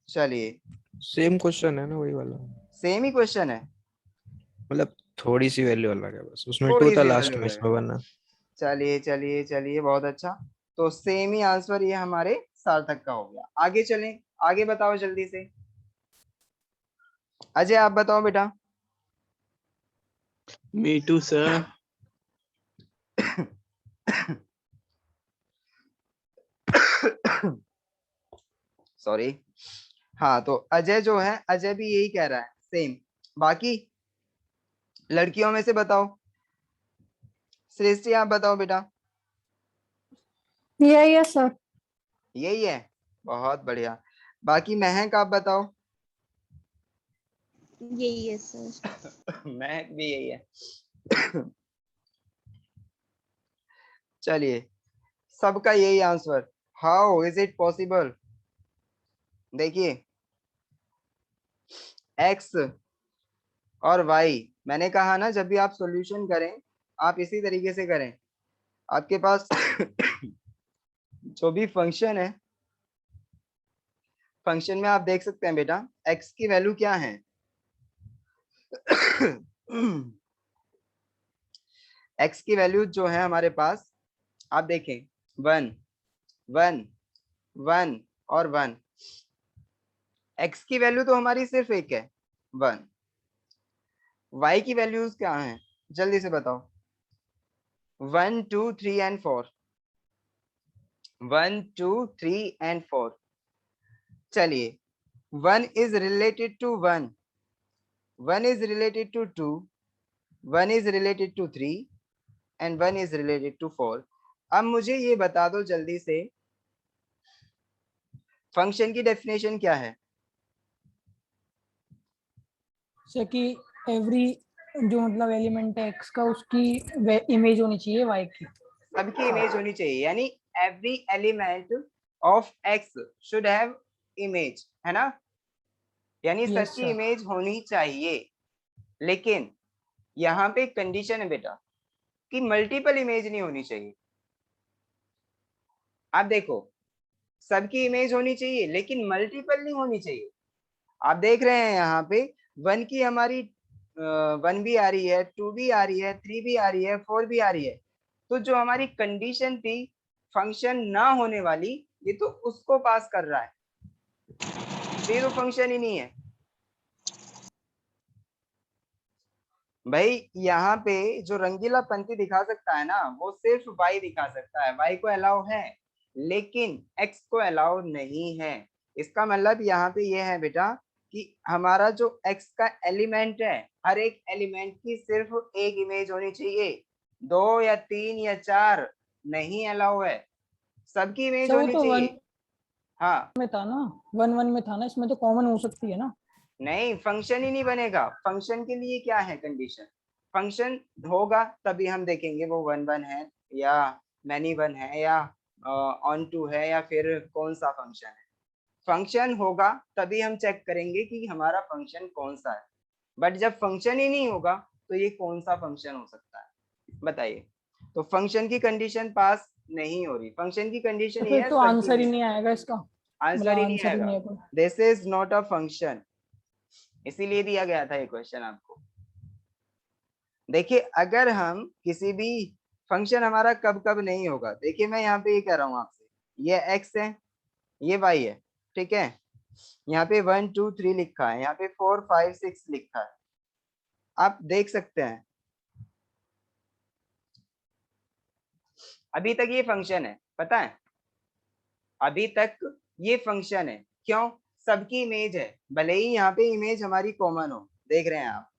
चलिए, सेम क्वेश्चन है ना, वही वाला, सेम ही क्वेश्चन है, मतलब थोड़ी सी वैल्यू अलग है बस, उसमें टू थोड़ी था सी लास्ट वैल्यू में, अलग है। इसमें वन है। चलिए चलिए चलिए, बहुत अच्छा। तो सेम ही आंसर ये हमारे सार्थक का हो गया। आगे चलें, आगे बताओ जल्दी से। अजय आप बताओ बेटा। Me too, sir. सॉरी। हाँ, तो अजय जो है, अजय भी यही कह रहा है, सेम। बाकी लड़कियों में से बताओ, सृष्टि आप बताओ बेटा। Yes sir. यही है, बहुत बढ़िया। बाकी महक आप बताओ। यही है सर। महक भी यही है। चलिए, सबका यही answer. How is it possible? देखिए x और y, मैंने कहा ना जब भी आप सॉल्यूशन करें आप इसी तरीके से करें। आपके पास जो भी फंक्शन है, फंक्शन में आप देख सकते हैं बेटा x की वैल्यू क्या है। x की वैल्यू जो है हमारे पास, आप देखें 1 1 1 और 1। x की वैल्यू तो हमारी सिर्फ एक है 1। y की वैल्यूज क्या हैं जल्दी से बताओ। 1 2 3 एंड 4, 1 2 3 एंड 4। चलिए 1 is related to 1, 1 is related to 2, 1 is related to 3 and 1 is related to 4। अब मुझे ये बता दो जल्दी से फंक्शन की डेफिनेशन क्या है। जैसे कि एवरी जो मतलब एलिमेंट है x का उसकी इमेज होनी चाहिए y की। सबकी इमेज होनी चाहिए, यानी every element of x should have image, है ना, यानी Yes, सबकी sir. इमेज होनी चाहिए। लेकिन यहाँ पे एक कंडीशन है बेटा कि मल्टीपल इमेज नहीं होनी चाहिए। आप देखो सबकी इमेज होनी चाहिए लेकिन मल्टीपल नहीं होनी चाहिए। आप देख रहे हैं यहाँ पे 1 की हमारी 1 भी आ रही है, 2 भी आ रही है, 3 भी आ रही है, 4 भी आ रही है। तो जो हमारी कंडीशन थी फंक्शन ना होने वाली, ये तो उसको पास कर रहा है, तो ये तो फंक्शन ही नहीं है भाई। यहाँ पे जो रंगीला पंक्ति दिखा सकता है ना वो सिर्फ y दिखा सकता है, y को अलाउ है लेकिन x को अलाउ नहीं है। इसका मतलब यहाँ पे ये है बेटा कि हमारा जो x का एलिमेंट है, हर एक एलिमेंट की सिर्फ एक इमेज होनी चाहिए, 2 या 3 या 4 नहीं अलाउ है, सबकी इमेज सर वो होनी तो वन चाहिए। हाँ में था ना, 1 1 में था ना, इसमें तो कॉमन हो सकती है ना। नहीं, फंक्शन ही नहीं बनेगा। फंक्शन के लिए क्या है कंडीशन, फंक्शन होगा तभी हम देखेंगे वो 1 1 है या मैनी 1 है या ऑन टू है या फिर कौन सा फंक्शन है। फंक्शन होगा तभी हम चेक करेंगे कि हमारा फंक्शन कौन सा है। बट जब फंक्शन ही नहीं होगा तो ये कौन सा फंक्शन हो सकता है बताइए। तो फंक्शन की कंडीशन पास नहीं हो रही, फंक्शन की कंडीशन तो ये फिर है तो सबकी आंसर ही में, नहीं आएगा इसका, मतलब आंसर ही नहीं आंसर ही आएगा। नहीं है कोई। This is not a function, इसीलिए दिया गया था ये क्वेश्चन आपको। देखिए अगर हम किसी भी फंक्शन हमारा कब कब नहीं होगा, देखिए मैं यहाँ पे ये कह रहा हूँ आपसे, ये x है ये y है, ठीक है, यहाँ पे 1 2 3 लिखा है, यहाँ पे 4 5 6 लिखा है। आप देख सकते हैं अभी तक ये फंक्शन है, पता है अभी तक ये फंक्शन है। क्यों, सबकी इमेज है, भले ही यहाँ पे इमेज हमारी कॉमन हो, देख रहे हैं आप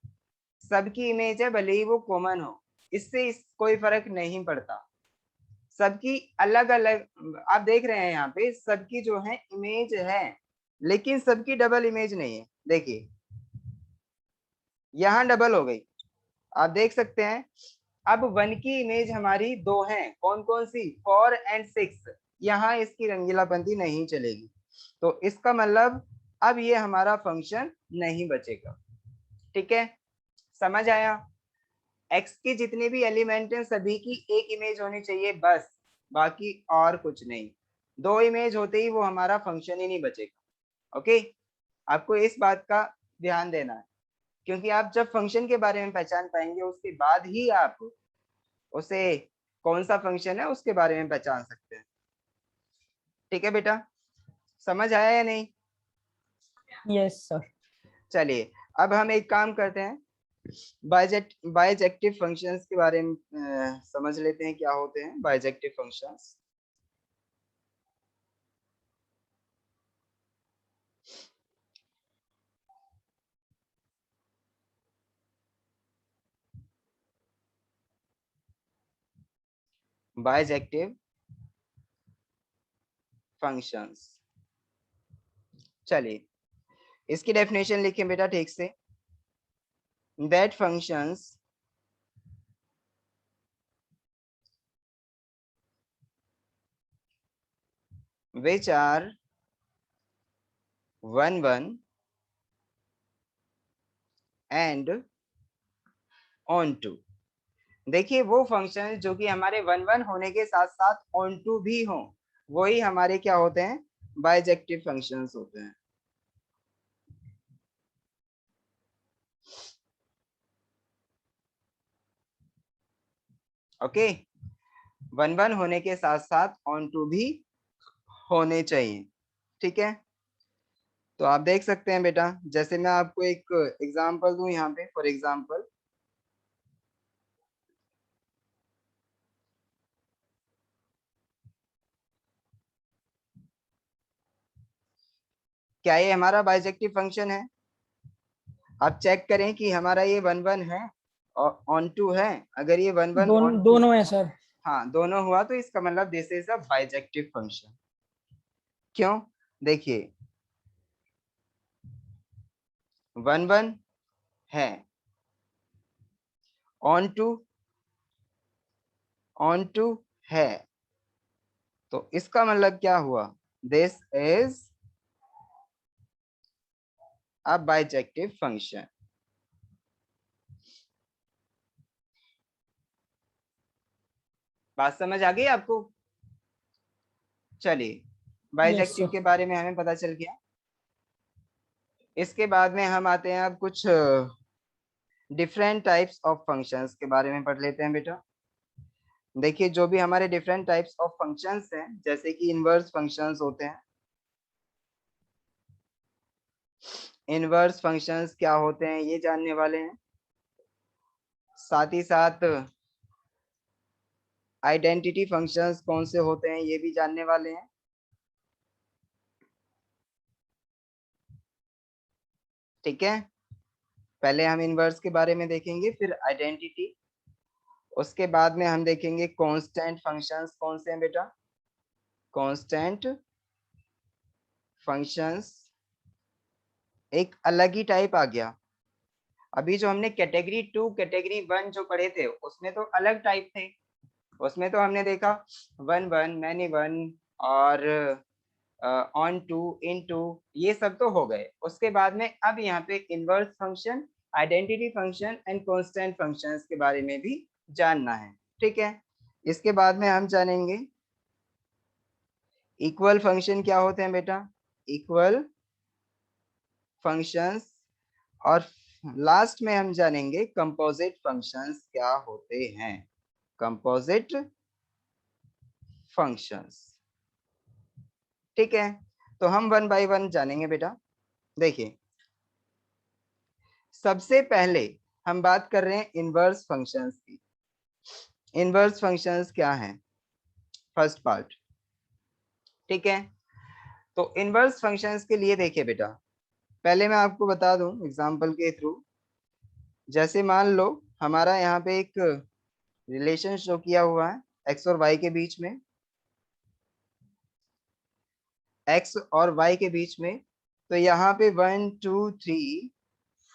सबकी इमेज है भले ही वो कॉमन हो, इससे कोई फर्क नहीं पड़ता, सबकी अलग अलग। आप देख रहे हैं यहाँ पे सबकी जो है इमेज है लेकिन सबकी डबल इमेज नहीं है। देखिए यहाँ डबल हो गई, आप देख सकते हैं। अब 1 की इमेज हमारी 2 है, कौन कौन सी, 4 एंड 6, यहाँ इसकी रंगीलापंती नहीं चलेगी, तो इसका मतलब अब ये हमारा फंक्शन नहीं बचेगा। ठीक है, समझ आया। एक्स की जितने भी एलिमेंट हैं सभी की एक इमेज होनी चाहिए बस, बाकी और कुछ नहीं। 2 इमेज होते ही वो हमारा फंक्शन ही नहीं बचेगा। ओके, आपको इस बात का ध्यान देना है, क्योंकि आप जब फंक्शन के बारे में पहचान पाएंगे उसके बाद ही आप उसे कौन सा फंक्शन है उसके बारे में पहचान सकते हैं। ठीक है बेटा, समझ आया या नहीं। Yes sir. चलिए अब हम एक काम करते हैं, बाइजेक्टिव फंक्शंस के बारे में समझ लेते हैं, क्या होते हैं बाइजेक्टिव फंक्शंस। बाइजेक्टिव फंक्शंस, चलिए इसकी डेफिनेशन लिखें बेटा ठीक से। That functions which are one one and onto. देखिए वो फंक्शन जो कि हमारे वन वन होने के साथ साथ ऑन टू भी हो, वही हमारे क्या होते हैं, बाइजेक्टिव फंक्शंस होते हैं। ओके, वन वन होने के साथ साथ ऑन टू भी होने चाहिए। ठीक है, तो आप देख सकते हैं बेटा, जैसे मैं आपको एक एग्जांपल दूं यहाँ पे, फॉर एग्जांपल क्या ये हमारा बाइजेक्टिव फंक्शन है? आप चेक करें कि हमारा ये वन वन है और ऑन टू है। अगर ये वन वन ऑन टू, दोनों है सर। हाँ दोनों हुआ, तो इसका मतलब this is a bijective function. क्यों? देखिए वन वन है, ऑन टू है, तो इसका मतलब क्या हुआ, this is a bijective function. बात समझ आ गई आपको? चलिए, यस बाइजेक्टिव सर। के बारे में हमें पता चल गया। इसके बाद में हम आते हैं अब कुछ डिफरेंट टाइप्स ऑफ फंक्शंस के बारे में पढ़ लेते हैं बेटा। देखिए जो भी हमारे डिफरेंट टाइप्स ऑफ फंक्शंस हैं, जैसे कि इनवर्स फंक्शंस होते हैं। इनवर्स फंक्शंस क्या होते हैं ये जानने वाले हैं, साथ ही साथ आइडेंटिटी फंक्शंस कौन से होते हैं ये भी जानने वाले हैं। ठीक है, पहले हम इनवर्स के बारे में देखेंगे, फिर आइडेंटिटी, उसके बाद में हम देखेंगे कांस्टेंट फंक्शंस कौन से हैं बेटा। कांस्टेंट फंक्शंस एक अलग ही टाइप आ गया। अभी जो हमने कैटेगरी टू कैटेगरी वन जो पढ़े थे उसमें तो अलग टाइप थे, उसमें तो हमने देखा वन वन, मैनी वन और ऑन टू, इन टू, ये सब तो हो गए। उसके बाद में अब यहाँ पे inverse function, identity function and constant functions के बारे में भी जानना है। ठीक है, इसके बाद में हम जानेंगे इक्वल फंक्शन क्या होते हैं बेटा, इक्वल फंक्शंस, और लास्ट में हम जानेंगे कंपोजिट फंक्शंस क्या होते हैं, कंपोजिट फंक्शंस। ठीक है, तो हम वन बाय वन जानेंगे बेटा। देखिए सबसे पहले हम बात कर रहे हैं इनवर्स फंक्शंस की। इनवर्स फंक्शंस क्या हैं, फर्स्ट पार्ट। ठीक है, तो इनवर्स फंक्शंस के लिए देखिए बेटा, पहले मैं आपको बता दूं एग्जांपल के थ्रू। जैसे मान लो हमारा यहाँ पे एक रिलेशन शो किया हुआ है एक्स और वाई के बीच में, एक्स और वाई के बीच में, तो यहाँ पे 1 2 3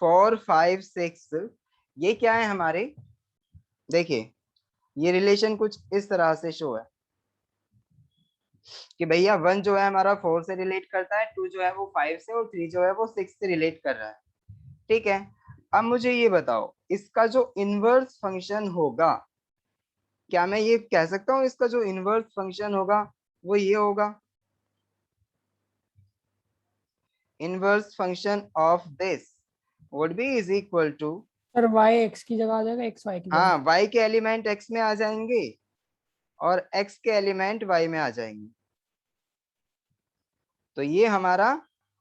4 5 6, ये क्या है हमारे, देखिए ये रिलेशन कुछ इस तरह से शो है कि भैया 1 जो है हमारा 4 से रिलेट करता है, 2 जो है वो 5 से, और 3 जो है वो 6 से रिलेट कर रहा है। ठीक है, अब मुझे ये बताओ इसका जो इनवर्स फंक्शन होगा, क्या मैं ये कह सकता हूँ इसका जो इनवर्स फंक्शन होगा वो ये होगा, inverse function of this would be is equal to, sir y x की जगह आ जाएगा, एक्स वाई की हाँ जगह। y के एलिमेंट x में आ जाएंगे और x के एलिमेंट y में आ जाएंगे, तो ये हमारा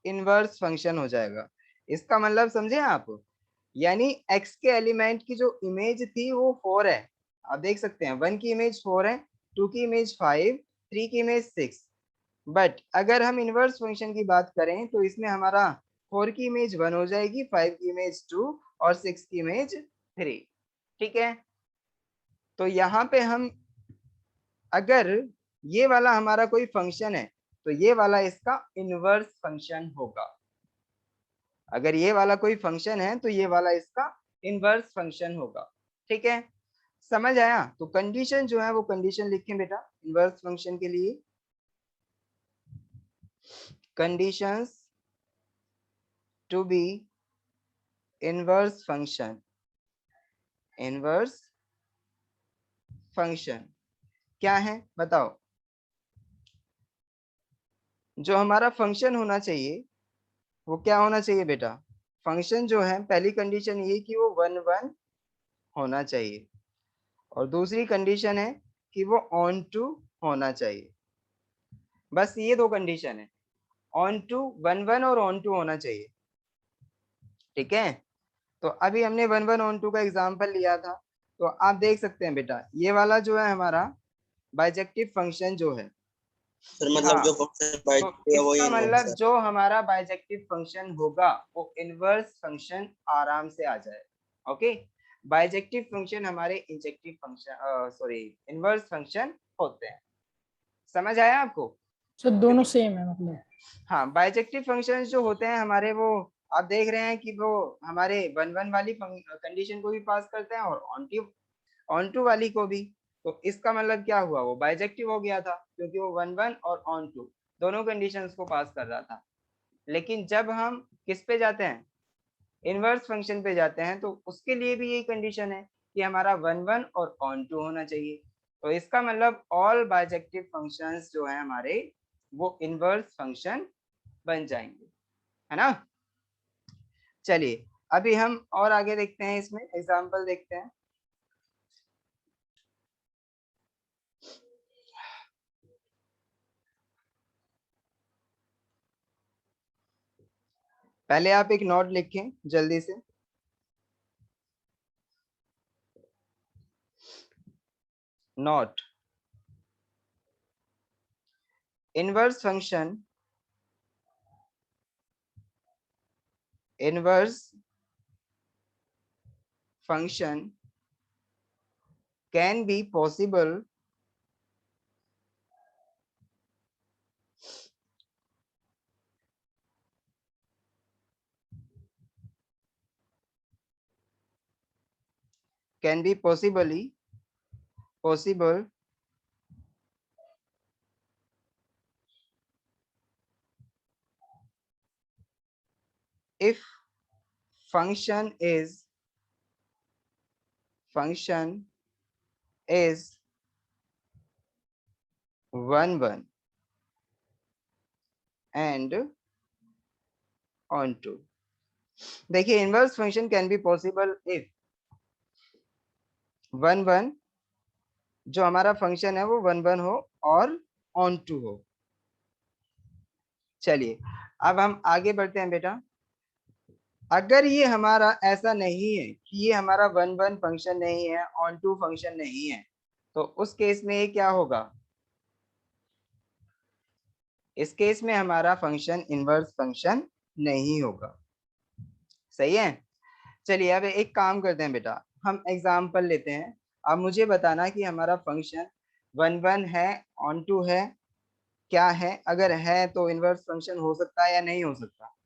इनवर्स फंक्शन हो जाएगा। इसका मतलब समझे आप, यानी x के एलिमेंट की जो इमेज थी वो 4 है, आप देख सकते हैं 1 की इमेज 4 है, 2 की इमेज 5, 3 की इमेज 6। बट अगर हम इनवर्स फंक्शन की बात करें तो इसमें हमारा 4 की इमेज 1 हो जाएगी, 5 की इमेज 2 और 6 की इमेज 3। ठीक है, तो यहाँ पे हम, अगर ये वाला हमारा कोई फंक्शन है तो ये वाला इसका इनवर्स फंक्शन होगा। अगर ये वाला कोई फंक्शन है तो ये वाला इसका इनवर्स फंक्शन होगा। ठीक है, समझ आया? तो कंडीशन जो है वो कंडीशन लिखें बेटा इनवर्स फंक्शन के लिए। Conditions to be inverse function, inverse function क्या है बताओ। जो हमारा फंक्शन होना चाहिए वो क्या होना चाहिए बेटा, फंक्शन जो है पहली कंडीशन ये कि वो 1 1 होना चाहिए, और दूसरी कंडीशन है कि वो ऑन टू होना चाहिए। बस ये दो कंडीशन है, ऑन टू 1 1 और ऑन टू होना चाहिए। ठीक है, तो अभी हमने 1 1 ऑन टू का एग्जांपल लिया था, तो आप देख सकते हैं बेटा ये वाला जो है हमारा बाइजेक्टिव फंक्शन जो है, सर मतलब हाँ, जो फंक्शन तो है वही इसका इनवर्स मतलब है। जो हमारा बाइजेक्टिव फंक्शन होगा वो इनवर्स फंक्शन आराम से आ जाए। ओके, बाइजेक्टिव फंक्शन हमारे injective function sorry inverse function होते हैं। समझ आया आपको? सर दोनों सेम है मतलब। हाँ, बाइजेक्टिव फंक्शन जो होते हैं हमारे वो आप देख रहे हैं कि वो हमारे 1 1 वाली कंडीशन को भी पास करते हैं और ऑन टू वाली को भी। तो इसका मतलब क्या हुआ, वो बाइजेक्टिव हो गया था क्योंकि वो 1 1 और ऑन टू दोनों कंडीशंस को पास कर रहा था। लेकिन जब हम किस पे जाते हैं, इनवर्स फंक्शन पे जाते हैं, तो उसके लिए भी यही कंडीशन है कि हमारा 1 1 और ऑन टू होना चाहिए। तो इसका मतलब ऑल बाइजेक्टिव फंक्शंस जो है हमारे वो इनवर्स फंक्शन बन जाएंगे, है ना। चलिए अभी हम और आगे देखते हैं, इसमें एग्जांपल देखते हैं। पहले आप एक नोट लिखें जल्दी से। Note, inverse function, inverse function can be possible can be possible if function is 1 1 and on to। देखिए inverse function can be possible if 1 1 जो हमारा फंक्शन है वो 1 1 हो और ऑन टू हो। चलिए अब हम आगे बढ़ते हैं बेटा। अगर ये हमारा ऐसा नहीं है कि ये हमारा 1 1 फंक्शन नहीं है, ऑन टू फंक्शन नहीं है, तो उस केस में ये क्या होगा, इस केस में हमारा फंक्शन इनवर्स फंक्शन नहीं होगा। सही है। चलिए अब एक काम करते हैं बेटा, हम एग्जांपल लेते हैं। अब मुझे बताना कि हमारा फंक्शन 1 1 है, ऑन टू है, क्या है, अगर है तो इनवर्स फंक्शन हो सकता है या नहीं हो सकता।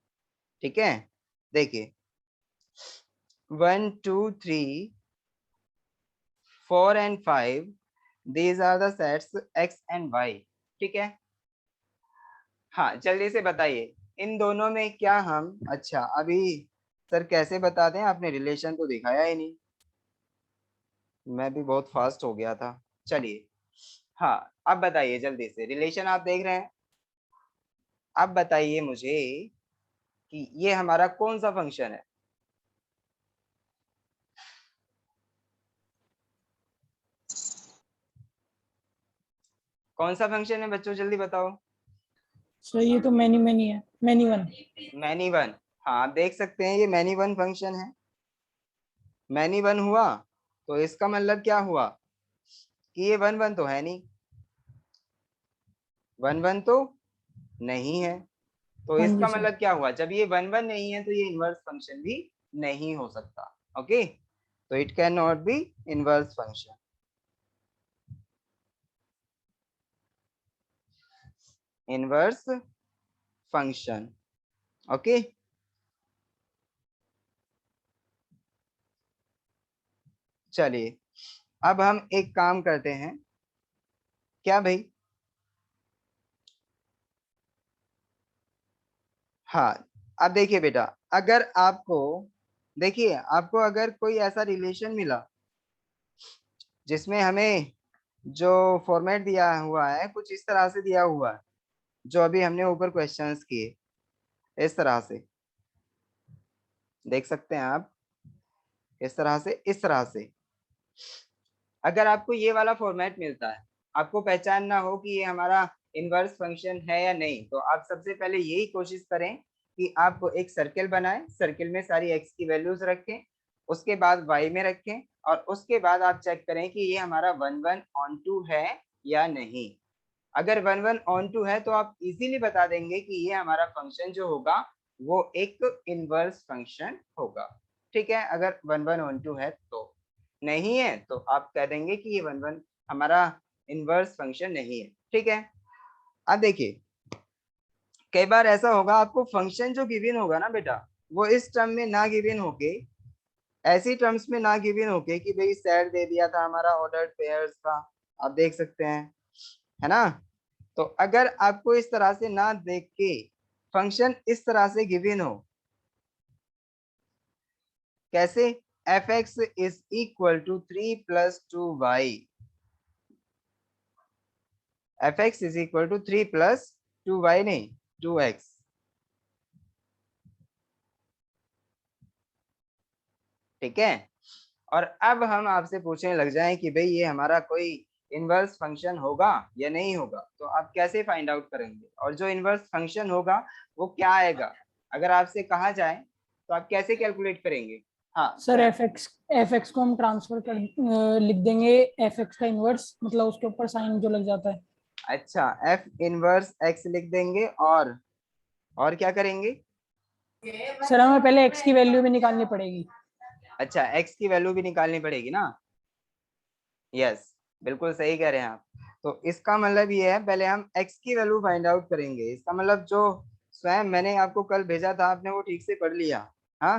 ठीक है, देखिए 1 2 3 4 and 5 these are the sets x and y। ठीक है, हाँ जल्दी से बताइए इन दोनों में क्या हम, अच्छा अभी सर कैसे बताते हैं, आपने रिलेशन तो दिखाया ही नहीं, मैं भी बहुत फास्ट हो गया था। चलिए हाँ, अब बताइए जल्दी से, रिलेशन आप देख रहे हैं, अब बताइए मुझे कि ये हमारा कौन सा फंक्शन है। कौन सा फंक्शन है बच्चों, जल्दी बताओ। सर ये तो मैनी मैनी है, मैनी वन। मैनी वन, हाँ आप देख सकते हैं ये मैनी वन फंक्शन है। मैनी वन हुआ तो इसका मतलब क्या हुआ कि ये 1 1 तो है नहीं, 1 1 तो नहीं है, तो हाँ जी इसका सर। मतलब क्या हुआ, जब ये 1 1 नहीं है तो ये इनवर्स फंक्शन भी नहीं हो सकता। ओके, तो it can not be inverse function. Inverse function, okay. चलिए अब हम एक काम करते हैं, क्या भाई, हाँ अब देखिए बेटा, अगर आपको देखिए, आपको अगर कोई ऐसा रिलेशन मिला जिसमें हमें जो फॉर्मेट दिया हुआ है कुछ इस तरह से दिया हुआ है, जो अभी हमने ऊपर क्वेश्चंस किए, इस तरह से देख सकते हैं आप, इस तरह से, इस तरह से। अगर आपको ये वाला फॉर्मेट मिलता है, आपको पहचानना हो कि ये हमारा इनवर्स फंक्शन है या नहीं, तो आप सबसे पहले यही कोशिश करें कि आप एक सर्किल बनाएं, सर्किल में सारी एक्स की वैल्यूज रखें, उसके बाद वाई में रखें, और उसके बाद आप चेक करें कि ये हमारा 1 1 on 2 है या नहीं। अगर 1 1 on 2 है तो आप इजीली बता देंगे कि ये हमारा फंक्शन जो होगा वो एक इनवर्स फंक्शन होगा। ठीक है, अगर 1 1 on 2 है तो। नहीं है तो आप कह देंगे कि ये 1 1 हमारा इनवर्स फंक्शन नहीं है। ठीक है, अब देखिए, कई बार ऐसा होगा आपको फंक्शन जो गिवन होगा ना बेटा, वो इस टर्म में ना गिवन होके, ऐसी टर्म्स में ना गिवन होके कि भाई सेट दे दिया था हमारा ऑर्डर्ड पेयर्स का, आप देख सकते हैं, है ना। तो अगर आपको इस तरह से ना देख के फंक्शन इस तरह से गिवन हो, कैसे, f x is equal to 3 + 2y, f x is equal to 3 + 2y, नहीं 2x। ठीक है, और अब हम आपसे पूछने लग जाएं कि भाई ये हमारा कोई इनवर्स फंक्शन होगा या नहीं होगा, तो आप कैसे फाइंड आउट करेंगे, और जो इनवर्स फंक्शन होगा वो क्या आएगा, अगर आपसे कहा जाए तो आप कैसे कैलकुलेट करेंगे। हाँ सर सर। एफ एक्स को हम ट्रांसफर कर लिख देंगे एफ एक्स का इनवर्स, मतलब उसके ऊपर साइन जो लग जाता है। अच्छा, एफ इनवर्स एक्स लिख देंगे, और क्या करेंगे। सर हमें पहले एक्स की वैल्यू भी निकालनी पड़ेगी। अच्छा, एक्स की वैल्यू भी निकालनी पड़ेगी ना। यस, बिल्कुल सही कह रहे हैं आप। तो इसका मतलब ये है, पहले हम एक्स की वैल्यू फाइंड आउट करेंगे। इसका मतलब जो स्वयं मैंने आपको कल भेजा था, आपने वो ठीक से पढ़ लिया। हाँ,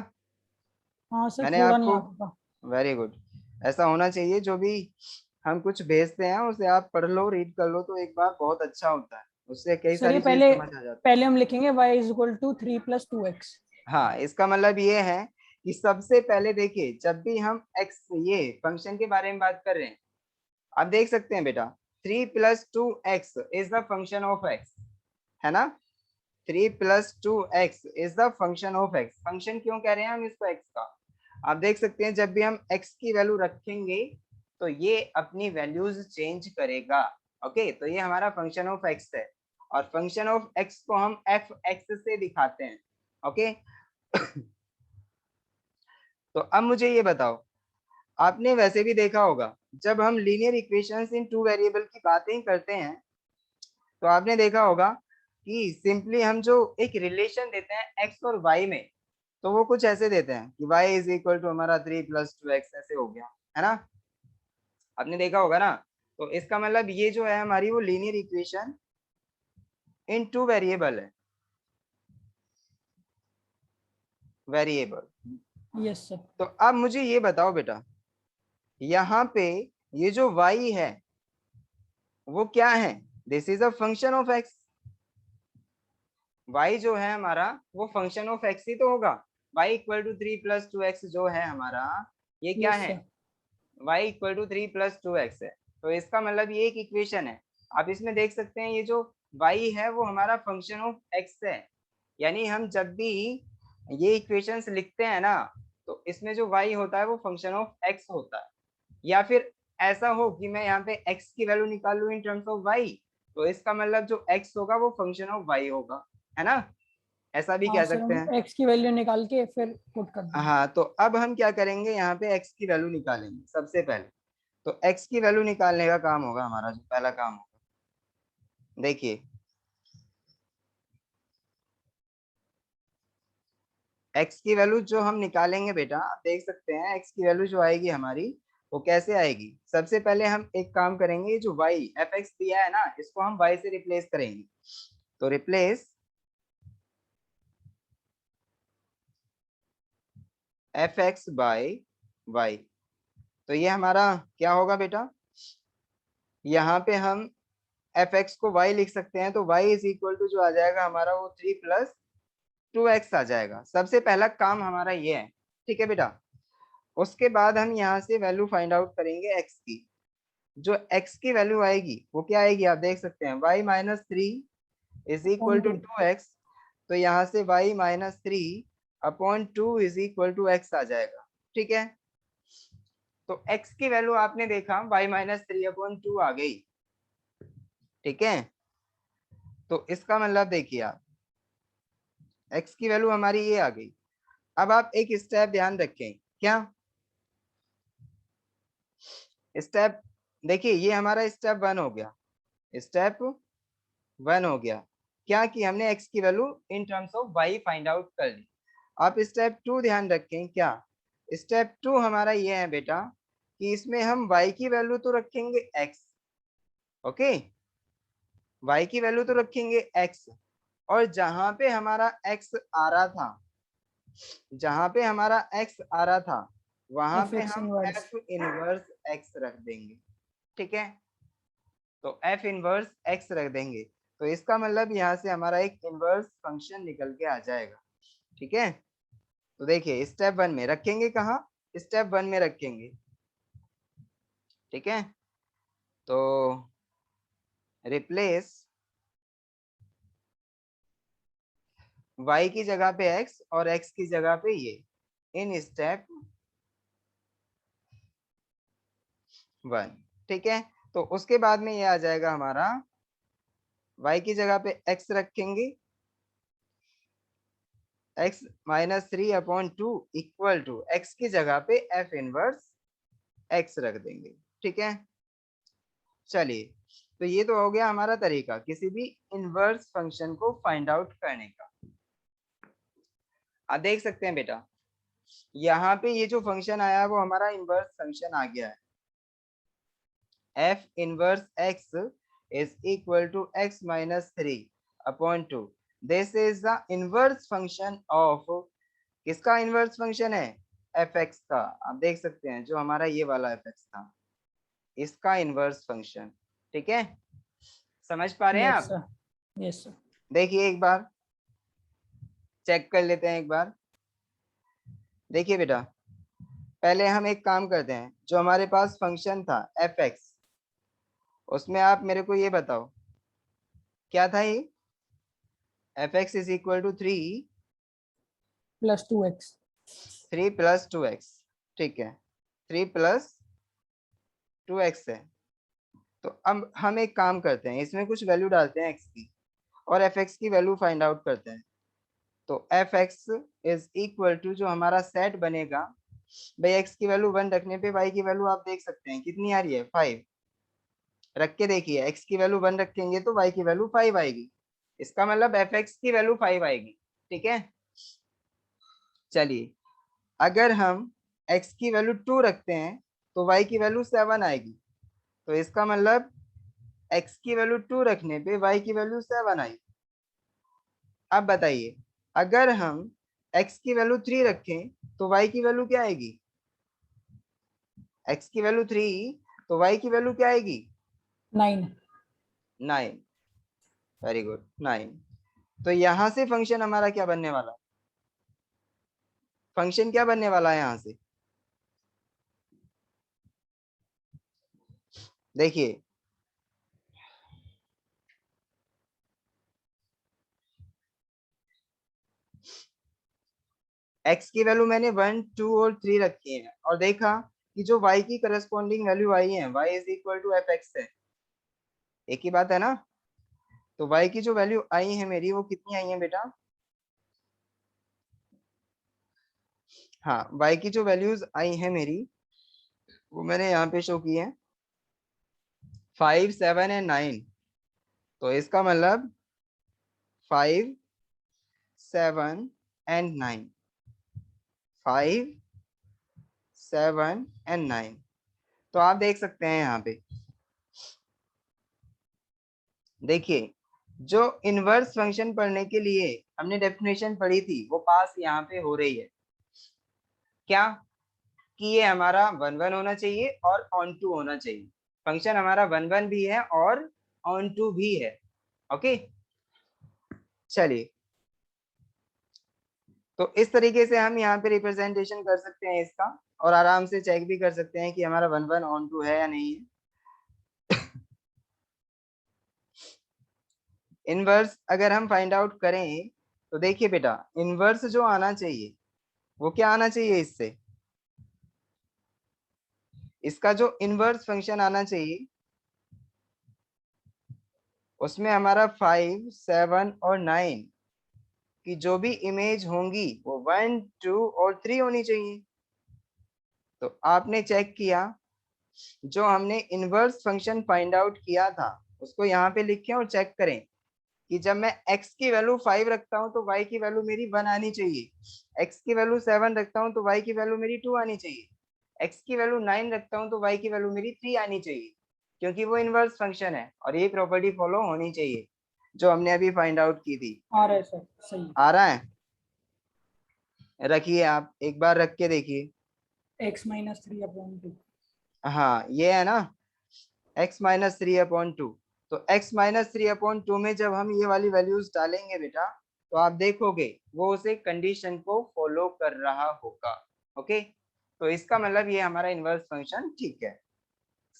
हाँ सर, मैंने थोड़ा नहीं आपको, आता था। वेरी गुड, ऐसा होना चाहिए। जो भी हम कुछ भेजते हैं उसे आप पढ़ लो, रीड कर लो, तो एक बार बहुत अच्छा होता है, उससे कई सर ये सारी चीज पहले समझ आ जाती पहले हम लिखेंगे y is equal to 3 + 2x। है। हाँ, इसका मतलब ये है कि सबसे पहले देखिए, जब भी हम एक्स, ये फंक्शन के बारे में बात कर रहे हैं, आप देख सकते हैं बेटा, 3 + 2x is the function of x, है ना। 3 + 2x is the function of x. Function क्यों कह रहे हैं हम इसको एक्स का, आप देख सकते हैं, जब भी हम x की वैल्यू रखेंगे तो ये अपनी वैल्यूज चेंज करेगा। ओके, तो ये हमारा फंक्शन ऑफ x है, और फंक्शन ऑफ x को हम एफ एक्स से दिखाते हैं। ओके तो अब मुझे ये बताओ, आपने वैसे भी देखा होगा, जब हम लीनियर इक्वेशंस इन टू वेरिएबल की बातें करते हैं, तो आपने देखा होगा कि सिंपली हम जो एक रिलेशन देते हैं एक्स और वाई में, तो वो कुछ ऐसे देते हैं कि y इज इक्वल टू हमारा 3 + 2x, ऐसे हो गया, है ना। आपने देखा होगा ना। तो इसका मतलब ये जो है हमारी वो linear equation in two variable है, वेरिएबल। Yes sir. तो अब मुझे ये बताओ बेटा, यहाँ पे ये जो y है वो क्या है, this is a function of x। y जो है हमारा वो फंक्शन ऑफ x ही तो होगा। y इक्वल टू 3 + 2x जो है हमारा, ये क्या यस है, sir. y equal to 3 + 2x है। तो इसका मतलब ये एक इक्वेशन है। आप इसमें देख सकते हैं, ये जो y है वो हमारा फंक्शन ऑफ x है। यानी हम जब भी ये इक्वेशंस लिखते हैं ना, तो इसमें जो y होता है वो फंक्शन ऑफ x होता है। या फिर ऐसा हो कि मैं यहाँ पे x की वैल्यू निकालूं इन टर्म्स ऑफ y, तो इसका मतलब जो x होगा वो फंक्शन ऑफ y होगा, है ना। ऐसा भी हाँ कह सर, सकते हम हैं। एक्स की वैल्यू निकाल के फिर पुट कर देंगे। हाँ, तो अब हम क्या करेंगे, यहाँ पे x की वैल्यू निकालेंगे सबसे पहले। तो x की वैल्यू निकालने का काम होगा हमारा, जो पहला काम होगा, देखिए, x की वैल्यू जो हम निकालेंगे बेटा, आप देख सकते हैं x की वैल्यू जो आएगी हमारी, वो कैसे आएगी। सबसे पहले हम एक काम करेंगे, जो y एफ एक्स दिया है ना, इसको हम y से रिप्लेस करेंगे। तो replace f x by y, तो ये हमारा क्या होगा बेटा, यहाँ पे हम एफ एक्स को y लिख सकते हैं, तो y इज इक्वल टू जो आ जाएगा हमारा वो 3 + 2x आ जाएगा। सबसे पहला काम हमारा ये है, ठीक है बेटा। उसके बाद हम यहाँ से वैल्यू फाइंड आउट करेंगे x की। जो x की वैल्यू आएगी वो क्या आएगी, आप देख सकते हैं y minus 3 is equal to 2x। तो यहाँ से y minus 3 upon 2 is equal to x आ जाएगा, ठीक है। तो x की वैल्यू आपने देखा y माइनस 3 अपॉन 2 आ गई, ठीक है। तो इसका मतलब देखिए आप, x की वैल्यू हमारी ये आ गई। अब आप एक स्टेप ध्यान रखें, क्या स्टेप, देखिए ये हमारा स्टेप 1 हो गया, स्टेप 1 हो गया। क्या कि हमने x की value in terms of y find out कर ली। आप स्टेप 2 ध्यान रखें, क्या स्टेप 2 हमारा ये है बेटा कि इसमें हम y की वैल्यू तो रखेंगे x, ओके, y की वैल्यू तो रखेंगे x, और जहां पे हमारा x आ रहा था, जहां पे हमारा x आ रहा था वहां पे fx हम इनवर्स f इनवर्स x रख देंगे, ठीक है। तो f इनवर्स x रख देंगे, तो इसका मतलब यहाँ से हमारा एक इनवर्स फंक्शन निकल के आ जाएगा, ठीक है। तो देखिए स्टेप 1 में रखेंगे, कहाँ, स्टेप 1 में रखेंगे, ठीक है। तो रिप्लेस y की जगह पे x और x की जगह पे ये इन स्टेप 1, ठीक है। तो उसके बाद में ये आ जाएगा हमारा, y की जगह पे x रखेंगे, x minus 3 upon 2 equal to x की जगह पे f इनवर्स x रख देंगे, ठीक है। चलिए, तो ये तो हो गया हमारा तरीका किसी भी इनवर्स फंक्शन को फाइंड आउट करने का। आप देख सकते हैं बेटा, यहाँ पे ये जो फंक्शन आया वो हमारा इनवर्स फंक्शन आ गया है। f inverse x is equal to x minus 3 upon 2. This is the inverse function of, किसका इनवर्स फंक्शन है, fx का। आप देख सकते हैं जो हमारा ये वाला fx था, इसका इनवर्स फंक्शन, ठीक है। समझ पा रहे हैं यस आप? Sir, yes sir. देखिए एक बार चेक कर लेते हैं एक बार। देखिए बेटा, पहले हम एक काम करते हैं, जो हमारे पास फंक्शन था fx, उसमें आप मेरे को ये बताओ क्या था ये, fx is equal to 3 plus 2x 3 plus 2x, ठीक है, 3 प्लस 2x है। तो अब हम एक काम करते हैं, इसमें कुछ वैल्यू डालते हैं x की और fx की वैल्यू फाइंड आउट करते हैं। तो fx इज इक्वल टू, जो हमारा सेट बनेगा भाई, x की वैल्यू 1 रखने पे y की वैल्यू आप देख सकते हैं कितनी आ रही है, 5। रख के देखिए, x की वैल्यू 1 रखेंगे तो y की वैल्यू 5 आएगी, इसका मतलब fx की वैल्यू 5 आएगी, ठीक है। चलिए, अगर हम x की वैल्यू 2 रखते हैं तो y की वैल्यू 7 आएगी, तो इसका मतलब x की वैल्यू 2 रखने पे y की वैल्यू 7 आई। अब बताइए, अगर हम x की वैल्यू 3 रखें तो y की वैल्यू क्या आएगी, x की वैल्यू 3 तो y की वैल्यू क्या आएगी, 9 9। Very good, 9। तो यहां से फंक्शन हमारा क्या बनने वाला, फंक्शन क्या बनने वाला है यहां से, देखिए x की वैल्यू मैंने 1 2 और 3 रखी है, और देखा कि जो y की करस्पॉन्डिंग वैल्यू आई है y is equal to fx है, एक ही बात है ना। तो y की जो वैल्यू आई है मेरी, वो कितनी आई है बेटा, हाँ y की जो वैल्यूज आई है मेरी वो मैंने यहाँ पे शो की है, 5 7 एंड 9। तो इसका मतलब 5 7 एंड 9, 5 7 एंड 9। तो आप देख सकते हैं यहाँ पे, देखिए जो इनवर्स फंक्शन पढ़ने के लिए हमने डेफिनेशन पढ़ी थी वो पास यहाँ पे हो रही है, क्या कि ये हमारा 1 1 होना चाहिए और ऑन टू होना चाहिए। फंक्शन हमारा 1 1 भी है और ऑन टू भी है, ओके। चलिए, तो इस तरीके से हम यहाँ पे रिप्रेजेंटेशन कर सकते हैं इसका, और आराम से चेक भी कर सकते हैं कि हमारा 1 1 ऑन टू है या नहीं है। इनवर्स अगर हम फाइंड आउट करें तो देखिए बेटा, इनवर्स जो आना चाहिए वो क्या आना चाहिए, इससे इसका जो इनवर्स फंक्शन आना चाहिए उसमें हमारा 5 7 और 9 की जो भी इमेज होंगी वो 1 2 और 3 होनी चाहिए। तो आपने चेक किया, जो हमने इनवर्स फंक्शन फाइंड आउट किया था उसको यहाँ पे लिखें और चेक करें कि जब मैं x की वैल्यू 5 रखता हूँ तो y की वैल्यू मेरी 1 आनी चाहिए, x की वैल्यू 7 रखता हूँ तो y की वैल्यू मेरी 2 आनी चाहिए, x की वैल्यू 9 रखता हूँ तो y की वैल्यू मेरी 3 आनी चाहिए, क्योंकि वो इनवर्स फंक्शन है और ये प्रॉपर्टी फॉलो होनी चाहिए जो हमने अभी फाइंड आउट की थी। आ रहा है सर, सही। आ रहा है? रखिए, आप एक बार रख के देखिए। x minus 3/2। हाँ ये है ना, x माइनस 3/2। तो x माइनस 3/2 में जब हम ये वाली वैल्यूज डालेंगे बेटा तो आप देखोगे वो उसे कंडीशन को फॉलो कर रहा होगा। ओके, तो इसका मतलब ये हमारा इनवर्स फंक्शन ठीक है।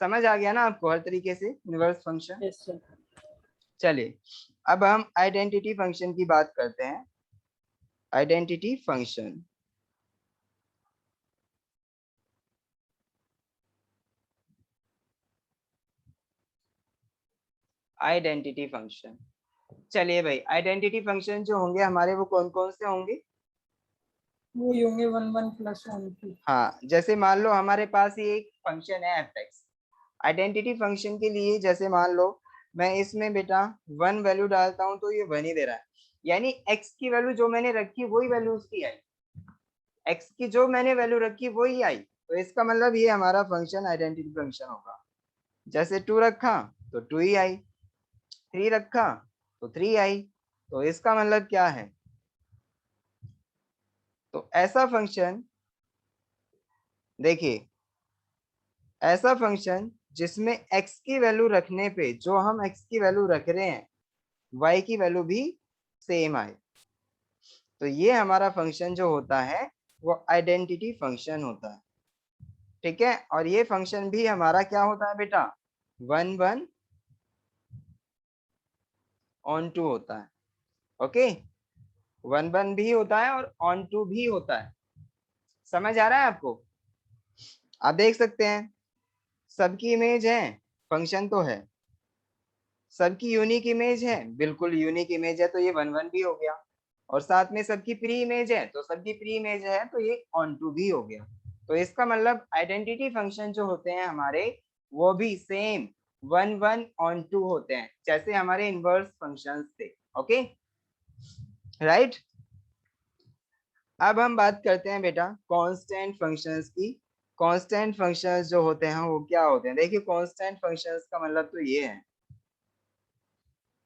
समझ आ गया ना आपको हर तरीके से इनवर्स फंक्शन? Yes sir. चलिए अब हम आइडेंटिटी फंक्शन की बात करते हैं। Identity function, identity function. चलिए भाई, आइडेंटिटी फंक्शन जो होंगे हमारे वो कौन कौन से होंगे? वो ही होंगे 1 1 प्लस 1 2। हाँ, जैसे मान लो हमारे पास ये एक फंक्शन है fx, आइडेंटिटी फंक्शन के लिए जैसे मान लो मैं इसमें बेटा 1 वैल्यू डालता हूँ तो ये 1 ही दे रहा है, यानी x की वैल्यू जो मैंने रखी वही वैल्यू उसकी आई, x की जो मैंने वैल्यू रखी वही आई, तो इसका मतलब ये हमारा फंक्शन आइडेंटिटी फंक्शन होगा। जैसे 2 रखा तो 2 ही आई, 3 रखा तो 3 आई, तो इसका मतलब क्या है? तो ऐसा फंक्शन, देखिए ऐसा फंक्शन जिसमें x की वैल्यू रखने पे जो हम x की वैल्यू रख रहे हैं y की वैल्यू भी सेम आए, तो ये हमारा फंक्शन जो होता है वो आइडेंटिटी फंक्शन होता है। ठीक है, और ये फंक्शन भी हमारा क्या होता है बेटा? 1 1 ऑन टू होता है। ओके, 1 1 भी होता है और ऑन टू भी होता है। समझ आ रहा है आपको? आप देख सकते हैं सबकी इमेज है, फंक्शन तो है, सबकी यूनिक इमेज है, बिल्कुल यूनिक इमेज है तो ये 1 1 भी हो गया, और साथ में सबकी प्री इमेज है तो सबकी प्री इमेज है तो ये ऑन टू भी हो गया। तो इसका मतलब आइडेंटिटी फंक्शन जो होते हैं हमारे वो भी सेम 1 1 ऑन टू होते हैं, जैसे हमारे इनवर्स फंक्शंस थे। Okay right. अब हम बात करते हैं बेटा कांस्टेंट फंक्शंस की। कांस्टेंट फंक्शंस जो होते हैं वो क्या होते हैं? देखिए कांस्टेंट फंक्शंस का मतलब तो ये है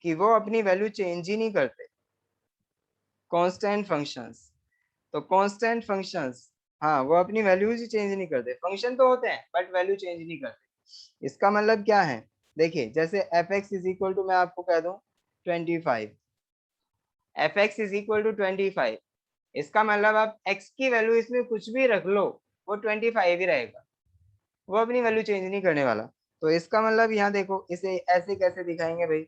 कि वो अपनी वैल्यू चेंज ही नहीं करते। कांस्टेंट फंक्शंस, तो कांस्टेंट फंक्शंस, हाँ वो अपनी वैल्यूज ही चेंज नहीं करते, फंक्शन तो होते हैं बट वैल्यू चेंज नहीं करते। इसका मतलब क्या है? देखिए जैसे f x is equal to, मैं आपको कह दूं 25, f x is equal to 25, इसका मतलब आप x की वैल्यू इसमें कुछ भी रख लो वो 25 ही रहेगा, वो अपनी वैल्यू चेंज नहीं करने वाला। तो इसका मतलब यहाँ देखो इसे ऐसे कैसे दिखाएंगे भाई,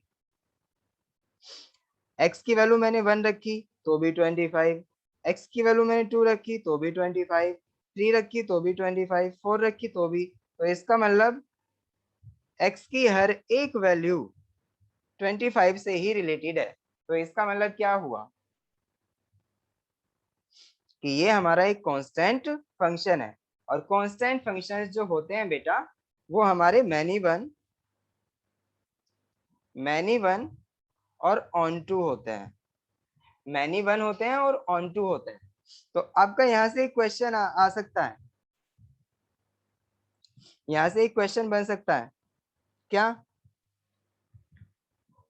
x की वैल्यू मैंने 1 रखी तो भी 25, x की वैल्यू मैंने 2 रखी तो भी 25, 3 रखी तो भी 25, 4 रखी तो भी। तो इसका मतलब x की हर एक वैल्यू 25 से ही रिलेटेड है। तो इसका मतलब क्या हुआ कि ये हमारा एक कांस्टेंट फंक्शन है, और कांस्टेंट फंक्शंस जो होते हैं बेटा वो हमारे मैनी वन और ऑन टू होते हैं, मैनी वन होते हैं और ऑन टू होते हैं। तो आपका यहाँ से एक क्वेश्चन आ सकता है, यहाँ से एक क्वेश्चन बन सकता है क्या?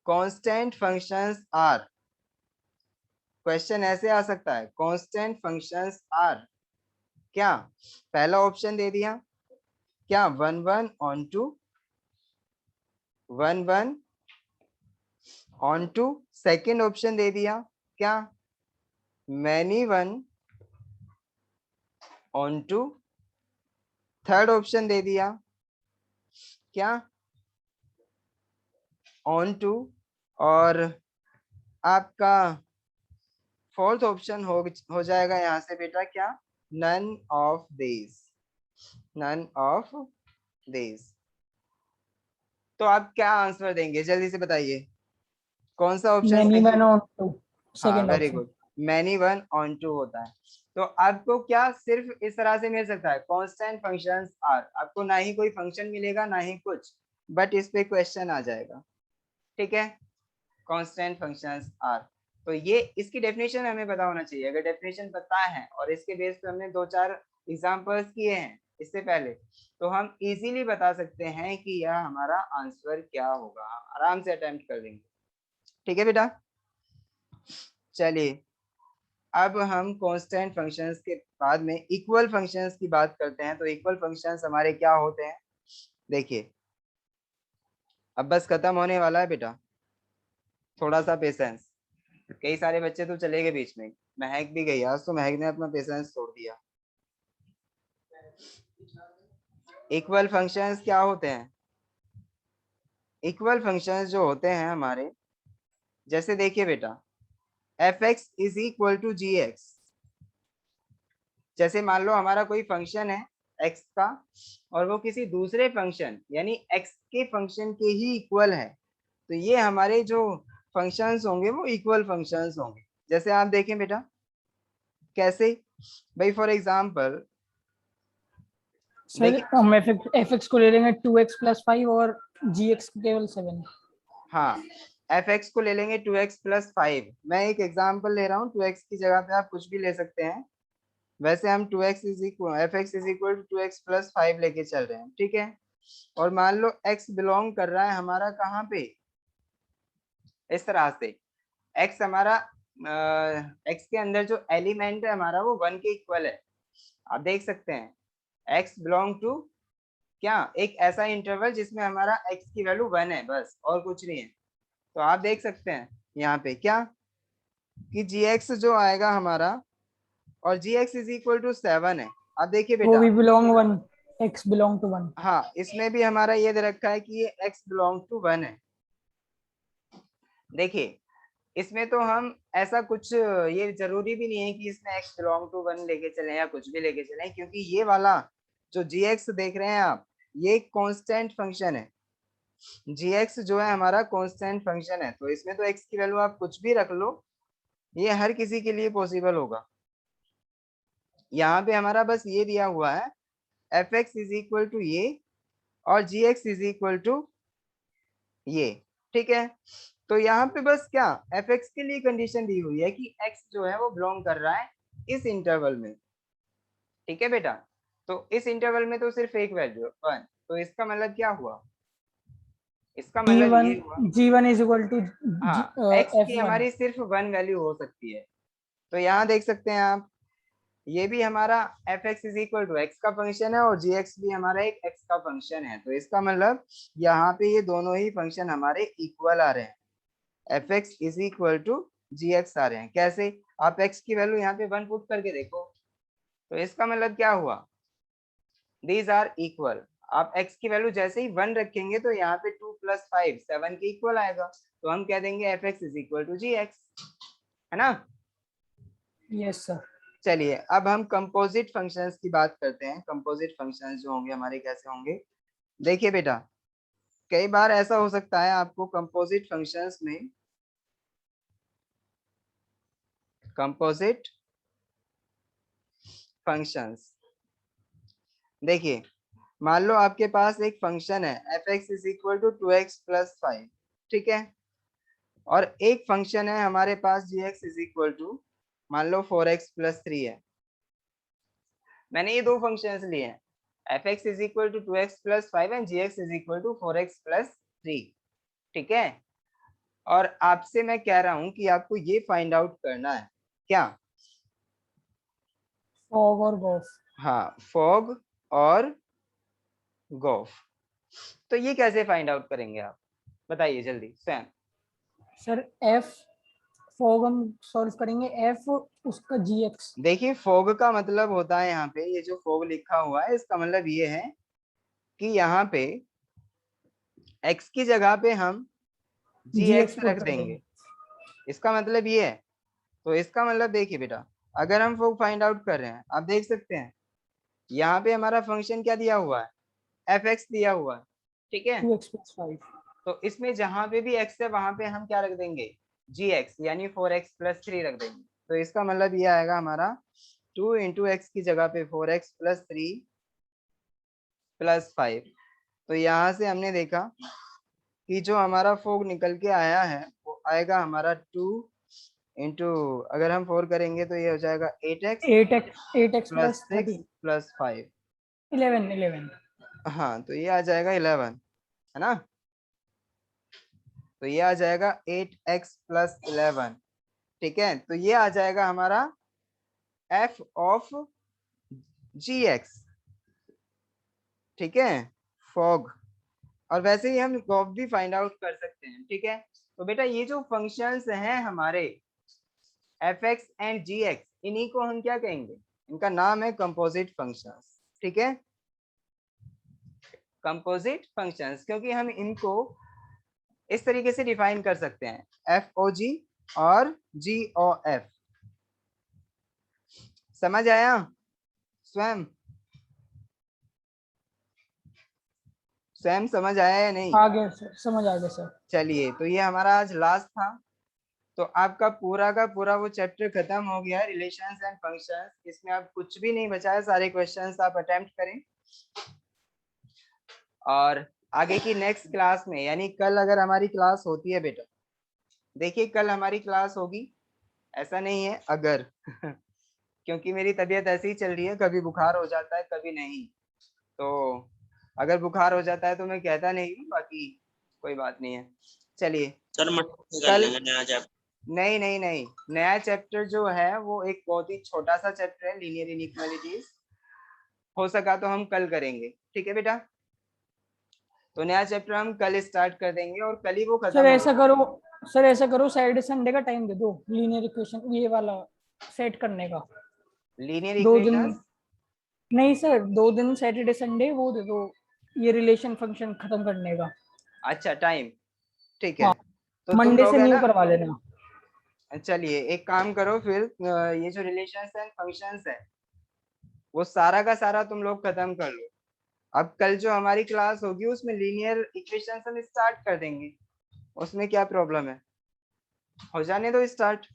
कांस्टेंट फंक्शंस आर, क्वेश्चन ऐसे आ सकता है कांस्टेंट फंक्शंस आर क्या? पहला ऑप्शन दे दिया क्या 1 1 onto, 1 1 onto, second option दे दिया क्या many one on to, third option दे दिया क्या, on to, और आपका फोर्थ ऑप्शन हो जाएगा यहाँ से बेटा क्या, none of these, none of these। तो आप क्या आंसर देंगे, जल्दी से बताइए, कौन सा ऑप्शन many सही? one on to, हाँ second very option। Good, many one onto होता है। तो आपको क्या सिर्फ इस तरह से मिल सकता है, कांस्टेंट फंक्शंस आर, आपको ना ही कोई फंक्शन मिलेगा ना ही कुछ, बट इस पे क्वेश्चन आ जाएगा, ठीक है, कांस्टेंट फंक्शंस आर। तो ये इसकी डेफिनेशन हमें पता होना चाहिए, अगर डेफिनेशन पता है और इसके बेस पे हमने 2-4 एग्जांपल्स किए हैं इससे पहले, तो हम इजीली बता सकते हैं कि यह हमारा आंसर क्या होगा, आराम से अटेम्प्ट कर लेंगे, ठीक है बेटा। चलिए अब हम कांस्टेंट फंक्शंस के बाद में इक्वल फंक्शंस की बात करते हैं। तो इक्वल फंक्शंस हमारे क्या होते हैं, देखिए अब बस खत्म होने वाला है बेटा, थोड़ा सा पेशेंस। कई सारे बच्चे तो चले गए बीच में, महक भी गई, आज तो महक ने अपना पेशेंस छोड़ दिया। इक्वल फंक्शंस क्या होते हैं, इक्वल फंक्शंस जो होते हैं हमारे, जैसे देखिए बेटा f x is equal to ji x, जैसे मान लो हमारा कोई फंक्शन है x का और वो किसी दूसरे फंक्शन यानी x के फंक्शन के ही इक्वल है, तो ये हमारे जो फंक्शंस होंगे वो इक्वल फंक्शंस होंगे। जैसे आप देखें बेटा कैसे, भाई फॉर एग्जांपल सर हम एफ एक्स को ले लेंगे 2x + 5 और जी एक्स केवल 7। हाँ एफ एक्स को ले लेंगे 2x + 5, मैं एक एग्जांपल ले रहा हूँ, 2x की जगह पे आप कुछ भी ले सकते हैं, वैसे हम 2x is equal f x is equal to 2x + 5 लेके चल रहे हैं, ठीक है। और मान लो x बिलोंग कर रहा है हमारा कहाँ पे, इस तरह से x हमारा x के अंदर जो एलिमेंट है हमारा वो 1 के इक्वल है, आप देख सकते हैं x बिलोंग टू क्या, एक ऐसा इंटरवल जिसमें हमारा x की वैल्यू 1 है बस और कुछ नहीं है। तो आप देख सकते हैं यहाँ पे क्या कि gx जो आएगा हमारा, और gx इज इक्वल टू 7 है, आप देखिए वो बेटा भी बिलोंग 1, x बिलोंग टू 1। हाँ इसमें भी हमारा ये दे रखा है कि ये x बिलोंग टू 1 है। देखिए इसमें तो हम ऐसा कुछ, ये जरूरी भी नहीं है कि इसमें x बिलोंग टू 1 लेके चले या कुछ भी लेके चले, क्योंकि ये वाला जो gx देख रहे हैं आप, ये कांस्टेंट फंक्शन है, gx जो है हमारा कांस्टेंट फंक्शन है, तो इसमें तो x की वैल्यू आप कुछ भी रख लो, ये हर किसी के लिए पॉसिबल होगा। यहाँ पे हमारा बस ये दिया हुआ है F x is equal to ये और G X is equal to ये, ठीक है। तो यहाँ पे बस क्या एफ एक्स के लिए कंडीशन दी हुई है कि x जो है वो बिलोंग कर रहा है इस इंटरवल में, ठीक है बेटा। तो इस इंटरवल में तो सिर्फ एक वैल्यू 1, तो इसका मतलब क्या हुआ, इसका मतलब g1 ये हुआ g1 इज इक्वल टू हाँ x की f1। हमारी सिर्फ 1 वैल्यू हो सकती है। तो यहाँ देख सकते हैं आप, ये भी हमारा F x is equal to X का फंक्शन है और जी एक्स भी हमारा एक एक्स का फंक्शन है, तो इसका मतलब यहाँ पे ये दोनों ही फंक्शन हमारे इक्वल आ रहे हैं, F x is equal to ji X आ रहे हैं। कैसे, आप एक्स की वैल्यू यहाँ पे 1 पुट करके देखो, तो इसका मतलब क्या हुआ, दीज आर इक्वल। आप x की वैल्यू जैसे ही 1 रखेंगे तो यहाँ पे 2 + 5 7 के इक्वल आएगा, तो हम कह देंगे F x is equal to ji X, है ना। Yes sir. चलिए अब हम कंपोजिट फंक्शंस की बात करते हैं। कंपोजिट फंक्शंस जो होंगे हमारे कैसे होंगे, देखिए बेटा कई बार ऐसा हो सकता है आपको कंपोजिट फंक्शंस में, कंपोजिट फंक्शंस देखिए मान लो आपके पास एक फंक्शन है F x is equal to 2x + 5, ठीक है, और एक फंक्शन है हमारे पास जी एक्स इज इक्वल टू मान लो 4x + 3 है। मैंने ये दो फंक्शंस लिए हैं, F x is equal to 2x + 5 and G X is equal to 4x + 3, ठीक है। और आपसे मैं कह रहा हूं कि आपको ये फाइंड आउट करना है क्या, फॉग और गॉफ। हाँ फॉग और गॉफ। तो ये कैसे फाइंड आउट करेंगे आप, बताइए जल्दी सैम। सर f फॉग हम सॉल्व करेंगे एफ उसका जीएक्स। देखिए फॉग का मतलब होता है यहाँ पे, ये जो फॉग लिखा हुआ है इसका मतलब ये है कि यहाँ पे x की जगह पे हम जीएक्स gx पुट रख कर देंगे, देंगे। इसका मतलब ये है। तो इसका मतलब देखिए बेटा, अगर हम फॉग फाइंड आउट कर रहे हैं, आप देख सकते हैं यहाँ पे हमारा फंक्शन क्या दिया हुआ है, fx दिया हुआ है, ठीक है। 2x+5। तो इसमें जहां पे भी x है वहां पे हम क्या रख देंगे, gx यानी 4x+3 रख देंगे। तो इसका मतलब ये आएगा हमारा 2 इंटू एक्स की जगह पे 4x+3+5। तो यहाँ से हमने देखा कि जो हमारा फोग निकल के आया है वो आएगा हमारा 2 इंटू, अगर हम 4 करेंगे तो ये हो जाएगा 8x 8x प्लस + 6 13 प्लस 5। 11। हाँ तो ये आ जाएगा 11, है ना। तो ये आ जाएगा 8x+11, ठीक है। तो ये आ जाएगा हमारा f ऑफ gx, ठीक है, फॉग। और वैसे ही हम गॉफ भी फाइंड आउट कर सकते हैं, ठीक है। तो बेटा ये जो फंक्शंस हैं हमारे fx एंड gx, इन्हीं को हम क्या कहेंगे, इनका नाम है कंपोजिट फंक्शंस, ठीक है, कंपोजिट फंक्शंस। क्योंकि हम इनको इस तरीके से डिफाइन कर सकते हैं, FOG और GOF। समझ आया स्वयं, स्वयं समझ आया या नहीं। आगे सर, समझ आ गया सर। चलिए तो ये हमारा आज लास्ट था। तो आपका पूरा का पूरा वो चैप्टर खत्म हो गया है, रिलेशंस एंड फंक्शंस। इसमें अब कुछ भी नहीं बचा है, सारे क्वेश्चंस आप अटेम्प्ट करें। और आगे की नेक्स्ट क्लास में, यानी कल अगर हमारी क्लास होती है बेटा, देखिए कल हमारी क्लास होगी, ऐसा नहीं है अगर क्योंकि मेरी तबीयत ऐसी ही चल रही है, कभी बुखार हो जाता है कभी नहीं। तो अगर बुखार हो जाता है तो मैं कहता नहीं हूँ, बाकी कोई बात नहीं है। चलिए सर मंडे कर कल, लेंगे नया चैप्टर। नहीं नहीं नहीं, नया चैप्टर जो है वो एक बहुत ही छोटा सा चैप्टर है, लीनियर इनइक्वालिटीज। हो सका तो हम कल करेंगे, ठीक है बेटा। तो नया चैप्टर हम कल स्टार्ट कर देंगे और कल ही वो सर खत्म हो ऐसा करो, सर ऐसा करो सैटरडे संडे का टाइम दे दो लीनियर इक्वेशन ये वाला सेट करने का। लीनियर 2 दिन इक्वेशंस। नहीं सर, 2 दिन सैटरडे संडे वो दे दो, ये रिलेशन फंक्शन खत्म करने का। अच्छा टाइम, ठीक है। हाँ, तो तुम मंडे से लोग है न्यू ना, करवा लेना। चलिए एक काम करो फिर, ये जो रिलेशंस एंड फंक्शंस है वो सारा का सारा तुम लोग खत्म कर लो। अब कल जो हमारी क्लास होगी उसमें लीनियर इक्वेशंस हम स्टार्ट कर देंगे, उसमें क्या प्रॉब्लम है, हो जाने दो स्टार्ट।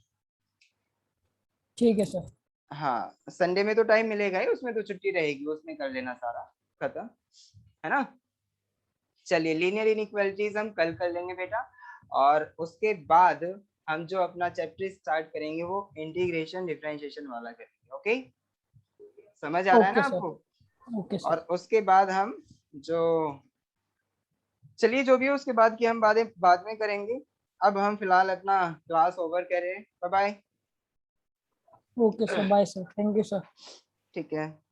ठीक है सर। हाँ संडे में तो टाइम मिलेगा ही, उसमें तो छुट्टी रहेगी, उसमें कर लेना सारा खत्म, है ना। चलिए लीनियर इनइक्वालिटीज हम कल कर लेंगे बेटा, और उसके बाद हम जो अपना चैप्टर स्टार्ट करेंगे वो इंटीग्रेशन डिफरेंशिएशन वाला करेंगे। ओके, समझ आ रहा है ना ओके सर। आपको। ओके और सर। उसके बाद हम जो, चलिए जो भी है उसके बाद की हम बातें बाद में करेंगे। अब हम फिलहाल अपना क्लास ओवर करें, bye bye. Okay sir, bye sir, thank you sir. ठीक है।